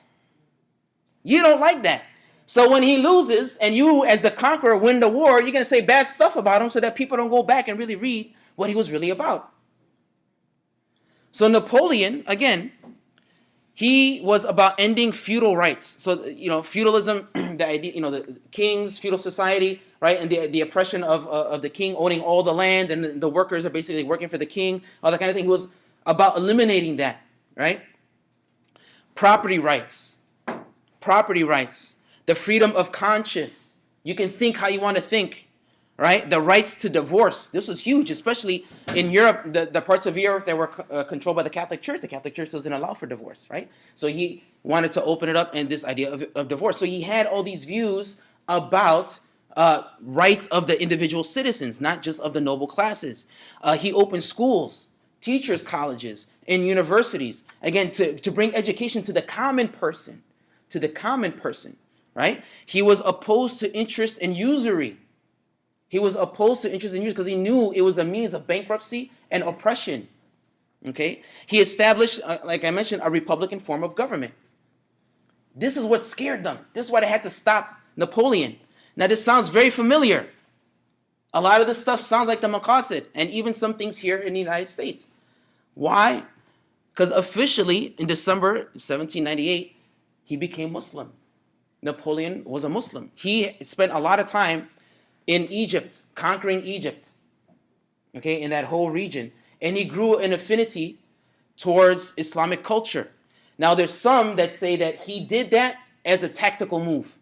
You don't like that. So when he loses and you, as the conqueror, win the war, you're going to say bad stuff about him so that people don't go back and really read what he was really about. So Napoleon, again, he was about ending feudal rights. So, feudalism, the idea, the kings, feudal society, right? And the oppression of the king owning all the land and the workers are basically working for the king, all that kind of thing. He was about eliminating that, right? Property rights, the freedom of conscience. You can think how you want to think, right? The rights to divorce. This was huge, especially in Europe, the parts of Europe that were controlled by the Catholic Church. The Catholic Church doesn't allow for divorce, right? So he wanted to open it up and this idea of divorce. So he had all these views about rights of the individual citizens, not just of the noble classes. He opened schools, teachers' colleges, and universities, again, to bring education to the common person, right? He was opposed to interest and usury. He was opposed to interest and usury because he knew it was a means of bankruptcy and oppression, okay? He established, like I mentioned, a republican form of government. This is what scared them. This is why they had to stop Napoleon. Now, this sounds very familiar. A lot of this stuff sounds like the Maqasid, and even some things here in the United States. Why? Because officially, in December 1798, he became Muslim. Napoleon was a Muslim. He spent a lot of time in Egypt, conquering Egypt, okay, in that whole region. And he grew an affinity towards Islamic culture. Now, there's some that say that he did that as a tactical move.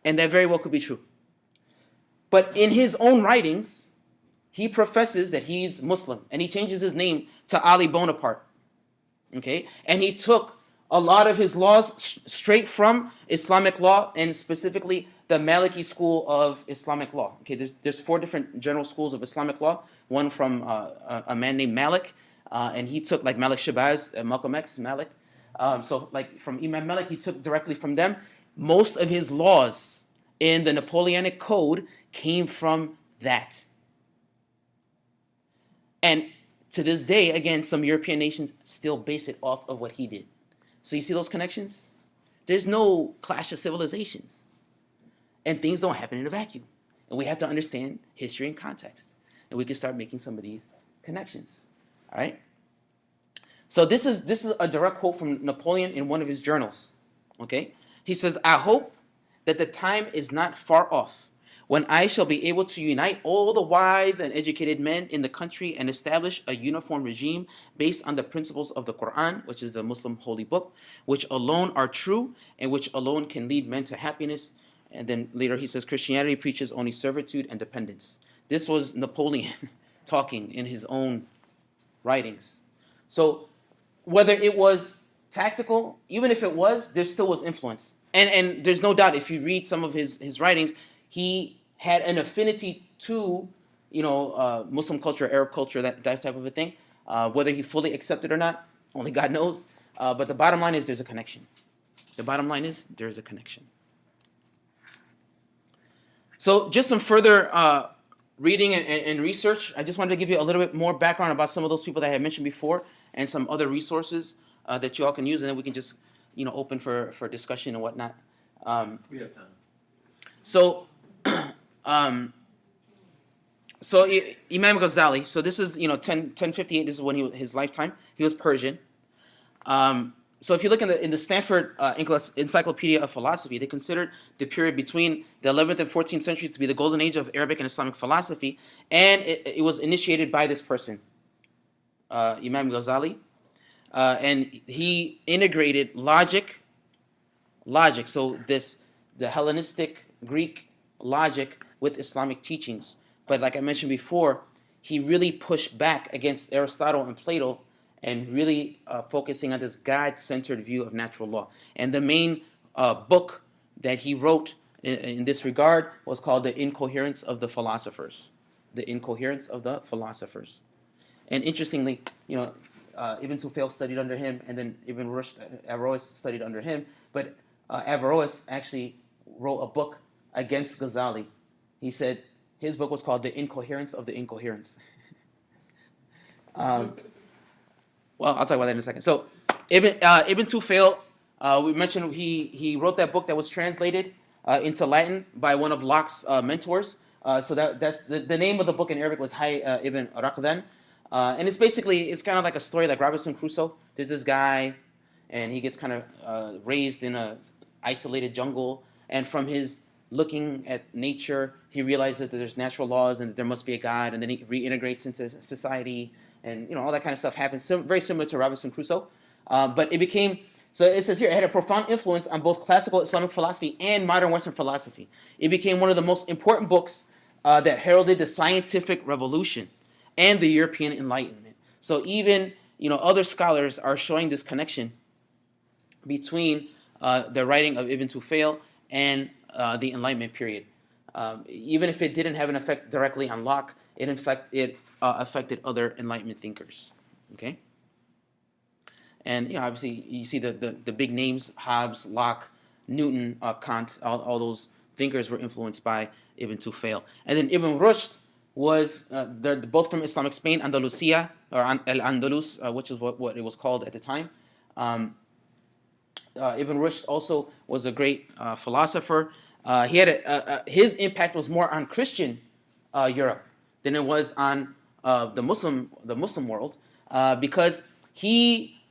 And that very well could be true. But in his own writings, he professes that he's Muslim. And he changes his name to Ali Bonaparte. Okay? And he took a lot of his laws straight from Islamic law, and specifically the Maliki school of Islamic law. Okay, there's 4 different general schools of Islamic law. One from a man named Malik, and he took like Malik Shabazz, Malcolm X, Malik. So like from Imam Malik, he took directly from them. Most of his laws in the Napoleonic Code came from that. And to this day, again, some European nations still base it off of what he did. So you see those connections? There's no clash of civilizations. And things don't happen in a vacuum. And we have to understand history and context. And we can start making some of these connections. All right? So this is a direct quote from Napoleon in one of his journals. Okay? He says, "I hope that the time is not far off when I shall be able to unite all the wise and educated men in the country and establish a uniform regime based on the principles of the Quran, which is the Muslim holy book, which alone are true and which alone can lead men to happiness." And then later he says, "Christianity preaches only servitude and dependence." This was Napoleon talking in his own writings. So whether it was tactical, even if it was, there still was influence. And there's no doubt, if you read some of his writings, he had an affinity to, Muslim culture, Arab culture, that type of a thing. Whether he fully accepted or not, only God knows. But the bottom line is there's a connection. So just some further reading and research. I just wanted to give you a little bit more background about some of those people that I had mentioned before and some other resources that you all can use, and then we can just open for discussion and whatnot. We have time. So Imam Ghazali. So this is 1058. This is when his lifetime. He was Persian. So if you look in the Stanford Encyclopedia of Philosophy, they considered the period between the 11th and 14th centuries to be the golden age of Arabic and Islamic philosophy, and it was initiated by this person, Imam Ghazali, and he integrated logic. So the Hellenistic Greek logic with Islamic teachings. But like I mentioned before, he really pushed back against Aristotle and Plato, and really focusing on this God-centered view of natural law. And the main book that he wrote in this regard was called The Incoherence of the Philosophers. The Incoherence of the Philosophers. And interestingly, Ibn Tufayl studied under him, and then Ibn Rushd, Averroes studied under him. But Averroes actually wrote a book against Ghazali. He said his book was called The Incoherence of the Incoherence. Well, I'll talk about that in a second. So, Ibn Tufayl, we mentioned he wrote that book that was translated into Latin by one of Locke's mentors. So that's the name of the book in Arabic was Hay Ibn Raqdan. And it's kind of like a story like Robinson Crusoe. There's this guy, and he gets kind of raised in a isolated jungle. And from his looking at nature, he realizes that there's natural laws and that there must be a God. And then he reintegrates into society. And all that kind of stuff happens, very similar to Robinson Crusoe. But it became, so it says here, it had a profound influence on both classical Islamic philosophy and modern Western philosophy. It became one of the most important books that heralded the scientific revolution and the European Enlightenment. So even other scholars are showing this connection between the writing of Ibn Tufayl and the Enlightenment period. Even if it didn't have an effect directly on Locke, it affected other Enlightenment thinkers. Okay, and obviously you see the big names: Hobbes, Locke, Newton, Kant. All those thinkers were influenced by Ibn Tufayl. And then Ibn Rushd was they're both from Islamic Spain, Andalusia or Al-Andalus, which is what it was called at the time. Ibn Rushd also was a great philosopher. He had his impact was more on Christian Europe than it was on the Muslim world, because he,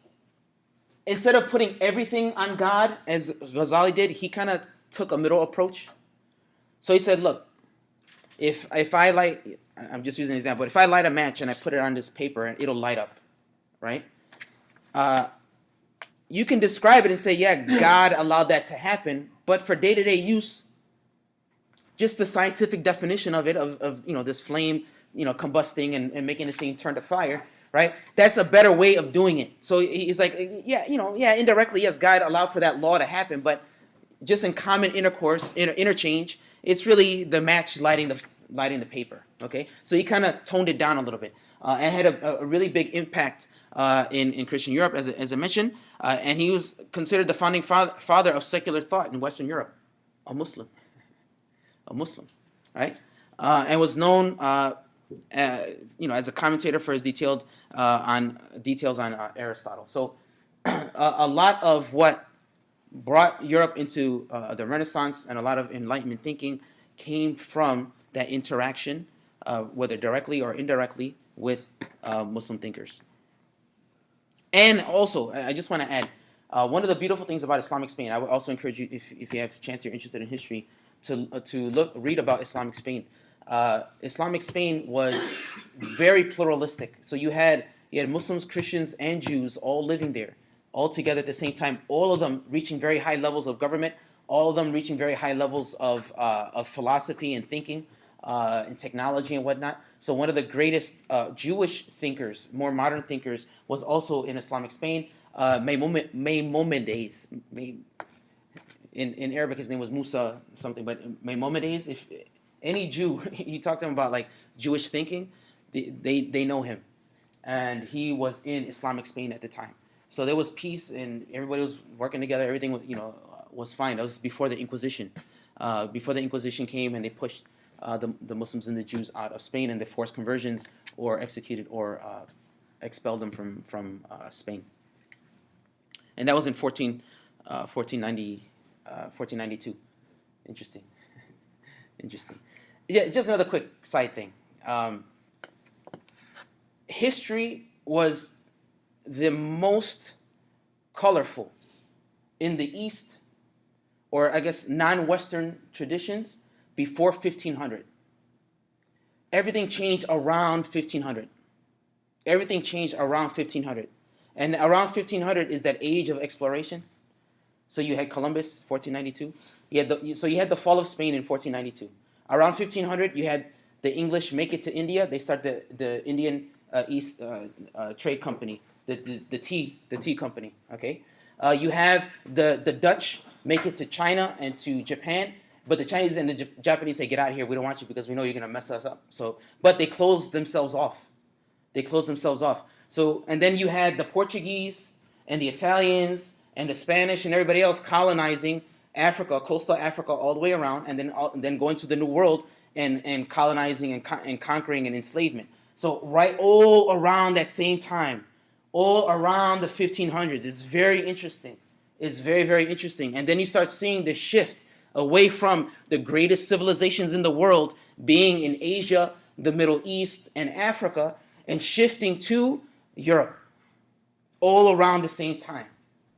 instead of putting everything on God as Ghazali did, he kind of took a middle approach. So he said, look, if I light, I'm just using an example, if I light a match and I put it on this paper, it'll light up, right? You can describe it and say, yeah, God allowed that to happen, but for day-to-day use, just the scientific definition of it, of this flame, combusting and making this thing turn to fire, right? That's a better way of doing it. So he's like, yeah, indirectly, yes, God allowed for that law to happen, but just in common interchange, it's really the match lighting the paper. Okay, so he kind of toned it down a little bit, and had a really big impact in Christian Europe, as I mentioned, and he was considered the founding father of secular thought in Western Europe, a Muslim, right, and was known, as a commentator for his details on Aristotle. So a lot of what brought Europe into the Renaissance and a lot of Enlightenment thinking came from that interaction, whether directly or indirectly, with Muslim thinkers. And also, I just want to add, one of the beautiful things about Islamic Spain, I would also encourage you, if you have a chance, you're interested in history, to read about Islamic Spain. Islamic Spain was very pluralistic. So you had Muslims, Christians, and Jews all living there, all together at the same time, all of them reaching very high levels of government, all of them reaching very high levels of philosophy and thinking, and technology and whatnot. So one of the greatest Jewish thinkers, more modern thinkers, was also in Islamic Spain, Maimonides. In Arabic, his name was Musa something, but Maimonides, if any Jew, you talk to them about like Jewish thinking, they know him. And he was in Islamic Spain at the time. So there was peace and everybody was working together. Everything was, was fine. That was before the Inquisition. Before the Inquisition came and they pushed the Muslims and the Jews out of Spain, and they forced conversions or executed or expelled them from Spain. And that was in 1492. Interesting. Interesting. Yeah, just another quick side thing. History was the most colorful in the East, or I guess non-Western traditions, before 1500. Everything changed around 1500. Everything changed around 1500. And around 1500 is that age of exploration. So you had Columbus, 1492. You had the fall of Spain in 1492. Around 1500, you had the English make it to India. They start the Indian East Trade Company, the tea company. Okay, you have the Dutch make it to China and to Japan, but the Chinese and the Japanese say, "Get out of here. We don't want you because we know you're gonna mess us up." But they closed themselves off. So, and then you had the Portuguese and the Italians and the Spanish and everybody else colonizing Africa, coastal Africa, all the way around, and then going to the New World and colonizing and conquering and enslavement. So right all around that same time, all around the 1500s, it's very interesting. It's very, very interesting. And then you start seeing the shift away from the greatest civilizations in the world being in Asia, the Middle East, and Africa, and shifting to Europe, all around the same time.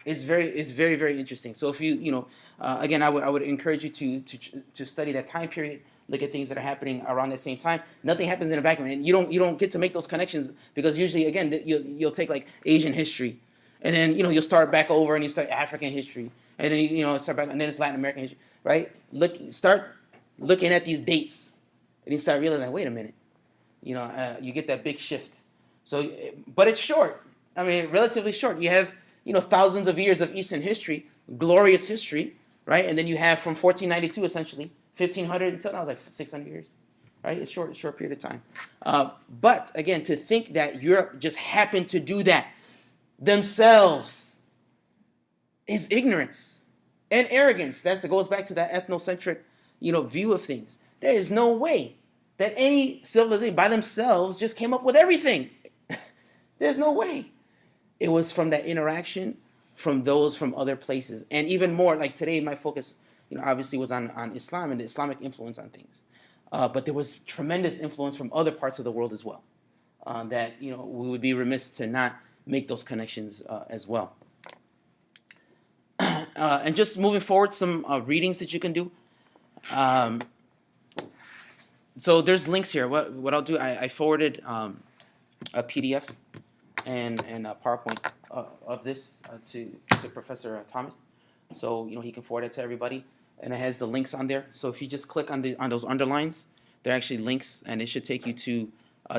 It's very, very interesting. So if you, again, I would encourage you to study that time period, look at things that are happening around that same time. Nothing happens in a vacuum, and you don't get to make those connections because usually, again, you'll take like Asian history, and then you'll start back over and you start African history, and then start back, and then it's Latin American history, right? Start looking at these dates, And you start realizing, wait a minute, you get that big shift. So, but it's short. I mean, relatively short. You have, thousands of years of Eastern history, glorious history, right? And then you have from 1492, essentially, 1500 until now, like 600 years, right? It's short period of time. But again, to think that Europe just happened to do that themselves is ignorance and arrogance. That goes back to that ethnocentric, view of things. There is no way that any civilization by themselves just came up with everything. There's no way. It was from that interaction from those from other places. And even more, like today, my focus, obviously was on Islam and the Islamic influence on things. But there was tremendous influence from other parts of the world as well. That, we would be remiss to not make those connections as well. And just moving forward, some readings that you can do. So there's links here. What I'll do, I forwarded a PDF and a PowerPoint of this to Professor Thomas, so he can forward it to everybody, and it has the links on there. So if you just click on those underlines, they're actually links, and it should take you to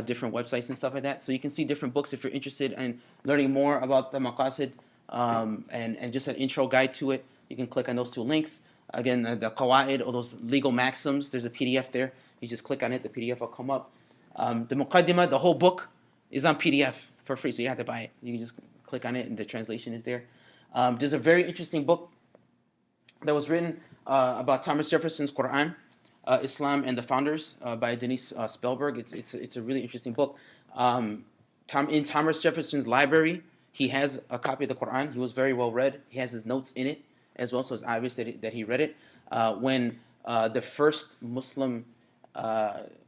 different websites and stuff like that. So you can see different books if you're interested in learning more about the maqasid and just an intro guide to it. You can click on those two links. Again, the qawaid, or those legal maxims, there's a PDF there. You just click on it, the PDF will come up. The muqaddimah, the whole book, is on PDF for free, so you have to buy it. You can just click on it, and the translation is there. There's a very interesting book that was written about Thomas Jefferson's Quran, Islam and the Founders, by Denise Spellberg. It's a really interesting book. In Thomas Jefferson's library, he has a copy of the Quran. He was very well read. He has his notes in it as well, so it's obvious that he read it. When the first Muslim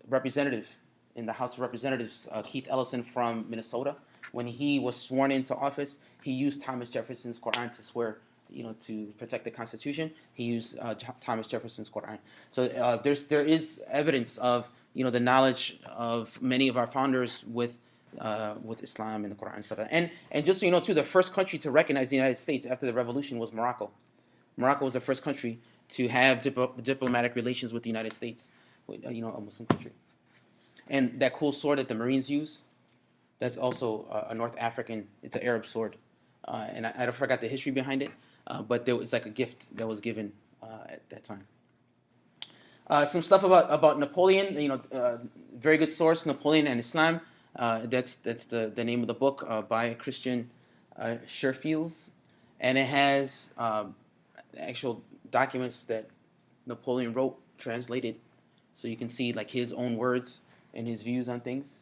representative in the House of Representatives, Keith Ellison from Minnesota, when he was sworn into office, he used Thomas Jefferson's Quran to swear, to protect the Constitution. He used Thomas Jefferson's Quran. So there is evidence of, the knowledge of many of our founders with Islam and the Quran and stuff. And just so you know, too, the first country to recognize the United States after the revolution was Morocco. Morocco was the first country to have diplomatic relations with the United States, a Muslim country. And that cool sword that the Marines use, that's also a North African, it's an Arab sword. And I forgot the history behind it, but it's like a gift that was given at that time. Some stuff about Napoleon, very good source, Napoleon and Islam. That's the name of the book by Christian Scherfields. And it has actual documents that Napoleon wrote, translated, so you can see like his own words and his views on things.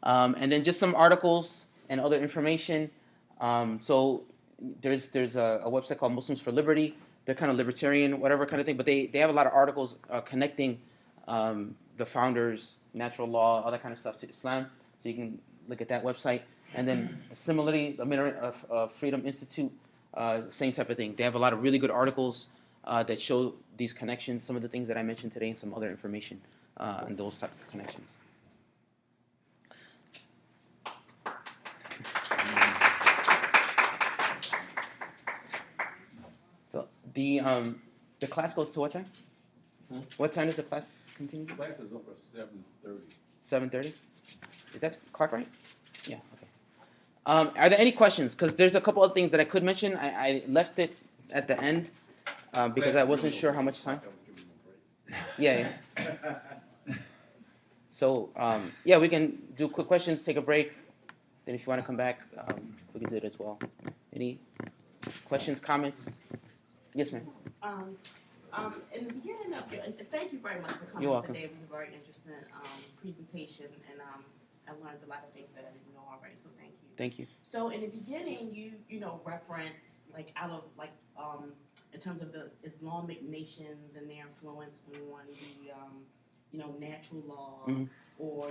And then just some articles and other information. So there's a website called Muslims for Liberty. They're kind of libertarian, whatever kind of thing, but they have a lot of articles connecting the founders, natural law, all that kind of stuff to Islam. So you can look at that website. And then similarly, the Minaret of Freedom Institute, same type of thing. They have a lot of really good articles that show these connections, some of the things that I mentioned today, and some other information on those type of connections. So the class goes to what time? What time does the class continue? The class is over at 7:30. 7:30? Is that clock right? Yeah, okay. Are there any questions? Because there's a couple of things that I could mention. I left it at the end because I wasn't sure how much time. Yeah. So, we can do quick questions, take a break. Then if you want to come back, we can do it as well. Any questions, comments? Yes, ma'am. In the beginning of your, thank you very much for coming You're welcome. today. It was a very interesting presentation, and I learned a lot of things that I didn't know already. So thank you. Thank you. So in the beginning, you reference in terms of the Islamic nations and their influence on the natural law or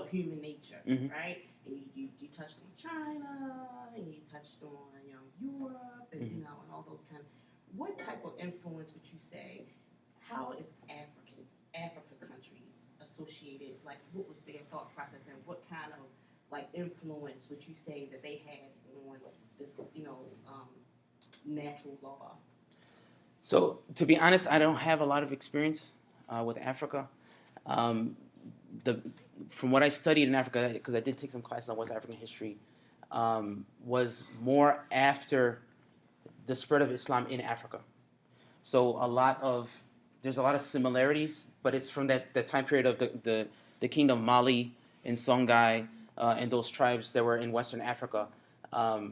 human nature, right? And you touched on China, and you touched on Europe, and and all those kind of. What type of influence would you say? How is Africa countries associated? Like, what was their thought process, and what kind of influence would you say that they had on this natural law? So to be honest, I don't have a lot of experience with Africa. Um, the from what I studied in Africa, because I did take some classes on West African history, was more after the spread of Islam in Africa. So there's a lot of similarities, but it's from that time period of the kingdom Mali and Songhai and those tribes that were in Western Africa. So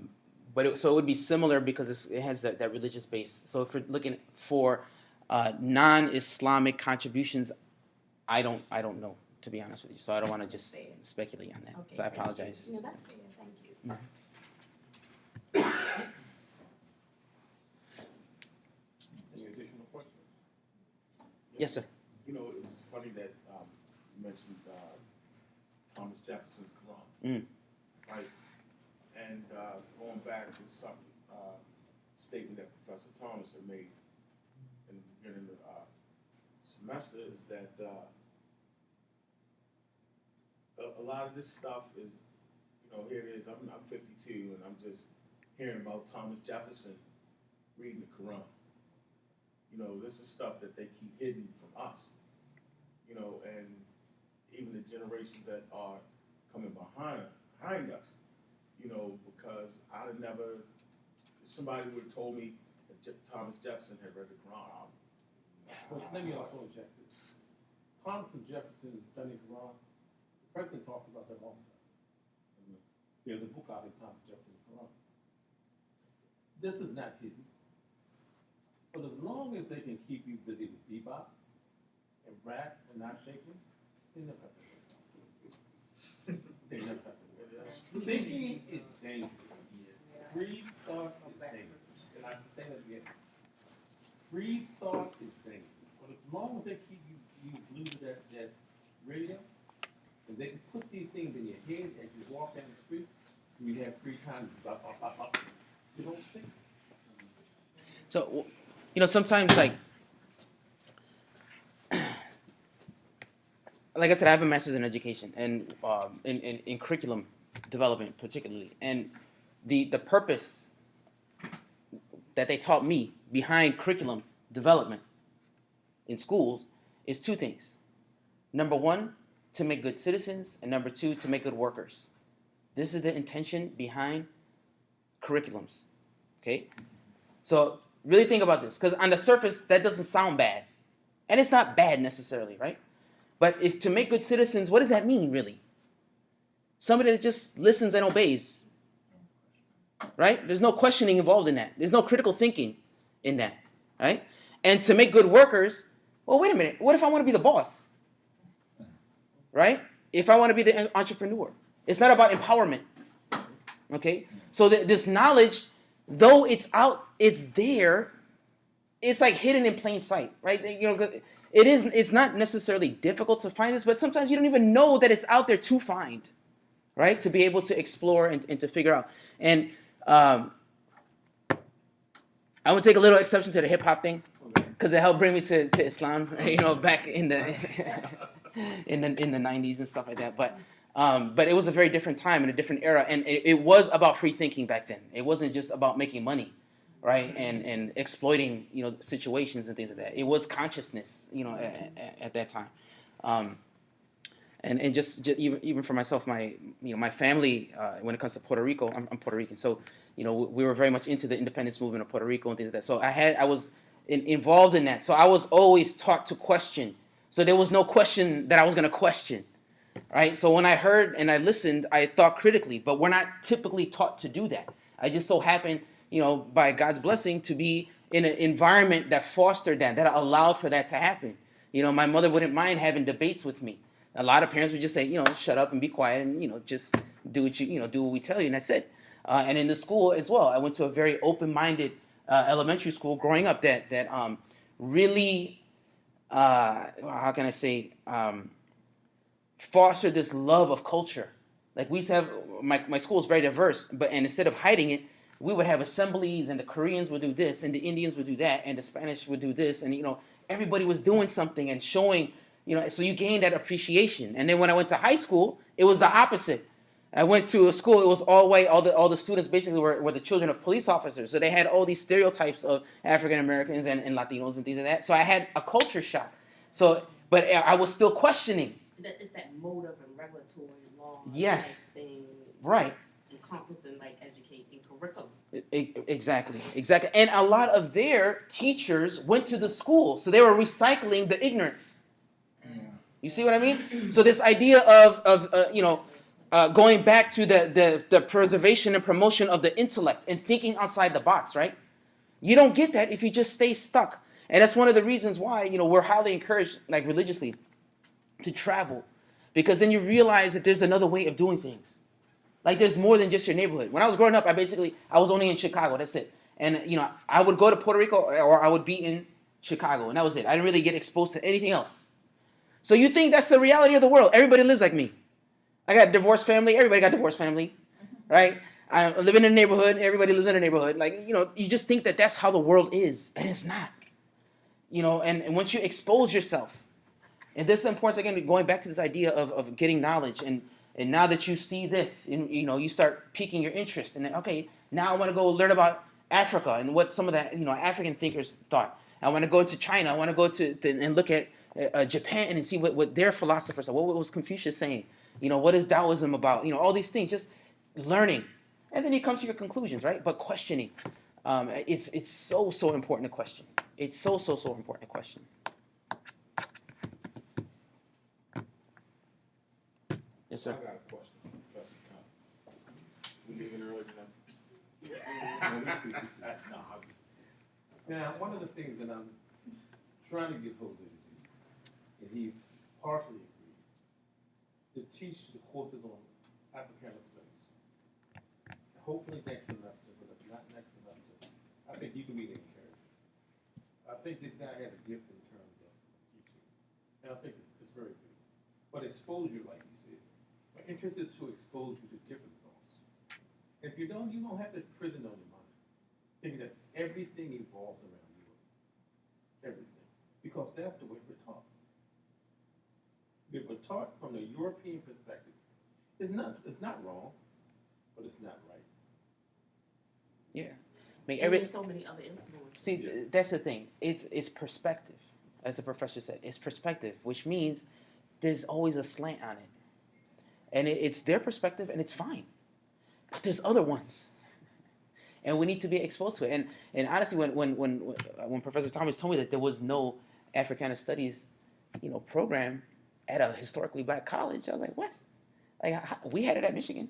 it would be similar because it has that religious base. So if we're looking for non-Islamic contributions, I don't know, to be honest with you. So I don't want to just speculate on that. Okay, So I apologize. No, that's fair. Thank you. Any additional questions? Yes, sir. You know, it's funny that you mentioned Thomas Jefferson's Quran, right? And going back to some statement that Professor Thomas had made in the beginning of the semester is that a lot of this stuff is, you know, here it is. I'm 52 and I'm just hearing about Thomas Jefferson reading the Quran. You know, this is stuff that they keep hidden from us. You know, and even the generations that are coming behind us. You know, because I'd have never, if somebody would have told me that Thomas Jefferson had read the Quran. Well, let me also inject this. Thomas Jefferson studying Quran, the president talked about that all the time. There's a book out of Thomas Jefferson's Quran. This is not hidden. But as long as they can keep you busy with bebop and rap and not thinking, they never have to work. They never have to work. Thinking is dangerous. Free thought is dangerous. And I can say that again. Free thought is dangerous. But as long as they keep you glued to that radio, and they can put these things in your head as you walk down the street, you have free time to blah, blah, blah, blah. You don't think. So, you know, sometimes like I said, I have a master's in education and in curriculum development particularly, and the purpose that they taught me behind curriculum development in schools is two things. Number one, to make good citizens, and number two, to make good workers. This is the intention behind curriculums, okay? So really think about this, because on the surface, that doesn't sound bad. And it's not bad necessarily, right? But if to make good citizens, what does that mean, really? Somebody that just listens and obeys, right? There's no questioning involved in that. There's no critical thinking in that, right? And to make good workers, well, wait a minute. What if I want to be the boss, right? If I want to be the entrepreneur. It's not about empowerment, okay? So this knowledge, though it's out, it's there, it's like hidden in plain sight, right? You know, it's not necessarily difficult to find this, but sometimes you don't even know that it's out there to find, right? To be able to explore and to figure out. And I would take a little exception to the hip hop thing, because it helped bring me to Islam, you know, back in the in the 90s and stuff like that. But it was a very different time and a different era, and it was about free thinking back then. It wasn't just about making money, right, and exploiting, you know, situations and things like that. It was consciousness, you know, at that time. And just even for myself, my family, when it comes to Puerto Rico, I'm Puerto Rican, so you know, we were very much into the independence movement of Puerto Rico and things like that. So I was involved in that. So I was always taught to question. So there was no question that I was going to question, right? So when I heard and I listened, I thought critically. But we're not typically taught to do that. I just so happened, you know, by God's blessing, to be in an environment that fostered that allowed for that to happen. You know, my mother wouldn't mind having debates with me. A lot of parents would just say, you know, shut up and be quiet and, you know, just do what we tell you, and that's it. And in the school as well, I went to a very open-minded elementary school growing up that really, how can I say, fostered this love of culture. Like we used to have, my school is very diverse, and instead of hiding it, we would have assemblies, and the Koreans would do this, and the Indians would do that, and the Spanish would do this, and, you know, everybody was doing something and showing, you know, so you gain that appreciation. And then when I went to high school, it was the opposite. I went to a school, it was all white, all the students basically were the children of police officers. So they had all these stereotypes of African Americans and Latinos and things like that. So I had a culture shock. So But I was still questioning. That it's that motive and regulatory law. Yes. Type thing. Right. Encompassing like educating curriculum. Exactly. And a lot of their teachers went to the school, so they were recycling the ignorance. You see what I mean? So this idea of going back to the preservation and promotion of the intellect and thinking outside the box, right? You don't get that if you just stay stuck. And that's one of the reasons why, we're highly encouraged, like religiously, to travel. Because then you realize that there's another way of doing things. Like there's more than just your neighborhood. When I was growing up, I was only in Chicago, that's it. And, I would go to Puerto Rico or I would be in Chicago, and that was it. I didn't really get exposed to anything else. So you think that's the reality of the world. Everybody lives like me. I got a divorced family. Everybody got a divorced family, right? I live in a neighborhood. Everybody lives in a neighborhood. Like, you just think that that's how the world is, and it's not. And once you expose yourself, and this is the importance, again, going back to this idea of getting knowledge, and now that you see this, and, you start piquing your interest, and then, okay, now I want to go learn about Africa and what some of the, African thinkers thought. I want to go to China. I want to go to and look at Japan and see what their philosophers are. What was Confucius saying? What is Taoism about? All these things, just learning. And then you come to your conclusions, right? But questioning. It's so important to question. It's so important to question. Yes, sir. I got a question for Professor Tom. We leaving early tonight? Now, one of the things that I'm trying to get Jose to do, and he's partially agreed, to teach the courses on Africana studies. Hopefully next semester, but if not next semester, I think you can be encouraged. I think this guy has a gift in terms of teaching, and I think it's very good. But exposure, like you said, my interest is to expose you to different thoughts. If you don't have this prison on your mind, thinking that everything evolves around you. Everything. Because that's the way we're taught. We're taught from the European perspective. It's not wrong, but it's not right. Yeah. There's so many other influences. See, that's the thing. It's perspective, as the professor said. It's perspective, which means there's always a slant on it. And it's their perspective, and it's fine. But there's other ones. And we need to be exposed to it. And honestly, when Professor Thomas told me that there was no Africana Studies, program at a historically black college, I was like, what? Like, we had it at Michigan.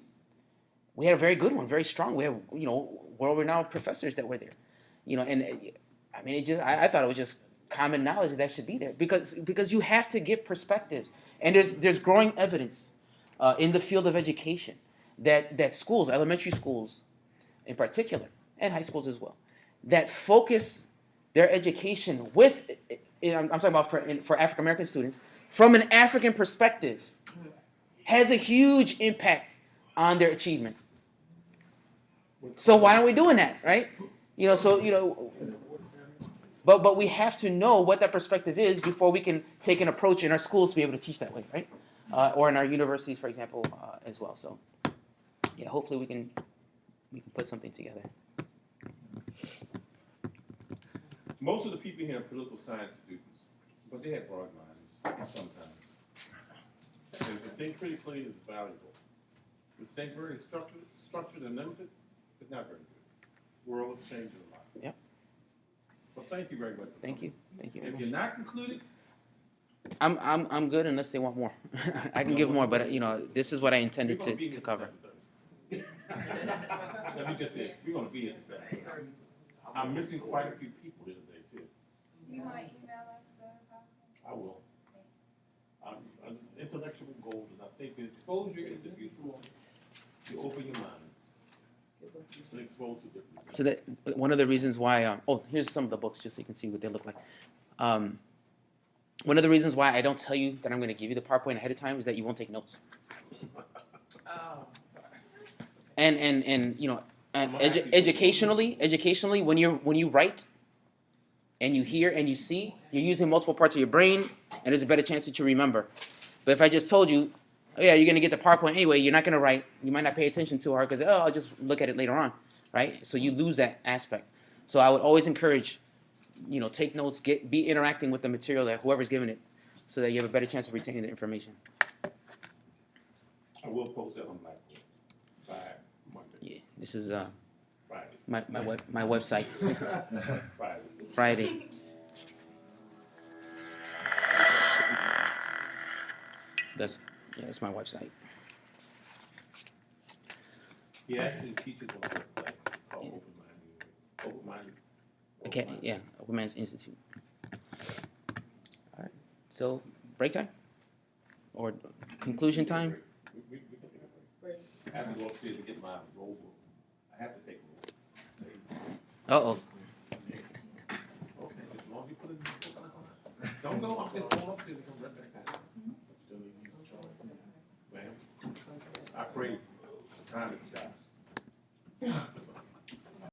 We had a very good one, very strong. We had, world-renowned professors that were there. And I mean, I thought it was just common knowledge that should be there because you have to get perspectives. And there's growing evidence in the field of education that schools, elementary schools in particular, and high schools as well, that focus their education with, I'm talking about for African American students, from an African perspective, has a huge impact on their achievement. So why aren't we doing that, right? But we have to know what that perspective is before we can take an approach in our schools to be able to teach that way, right? Or in our universities, for example, as well. So, yeah, hopefully we can put something together. Most of the people here are political science students, but they have broad minds sometimes. And to think critically is valuable. But think very structured and limited is not very good. The world is changing a lot. Yep. Well, thank you very much. Thank you. If you're not concluded, I'm good unless they want more. I can give more, but this is what I intended to cover. Let me just say, we're going to be here at 7:30. I'm missing quite a few people here today, too. You might email us the document. I will. Intellectual goals, and I think the exposure is the beautiful. You open your mind. And expose to different things. So that one of the reasons why, here's some of the books just so you can see what they look like. One of the reasons why I don't tell you that I'm going to give you the PowerPoint ahead of time is that you won't take notes. Oh, sorry. And educationally, when you write, and you hear and you see, you're using multiple parts of your brain, and there's a better chance that you remember. But if I just told you, oh yeah, you're going to get the PowerPoint anyway, you're not going to write, you might not pay attention too hard because, I'll just look at it later on, right? So you lose that aspect. So I would always encourage, take notes, be interacting with the material that whoever's giving it, so that you have a better chance of retaining the information. I will post it on Blackboard by Monday, Yeah, this is Friday, my website. Friday. Friday. That's my website. He actually teaches on the website called Open Minded. Okay, yeah, Open Man's Institute. All right. So break time or conclusion time? We can take a break. I have to go upstairs to get my roll book. I have to take a roll. Uh-oh. Okay, as long as you put it in the book, I'm fine. Don't go, I'm just going upstairs and come right back down. Ma'am, I pray time is a child.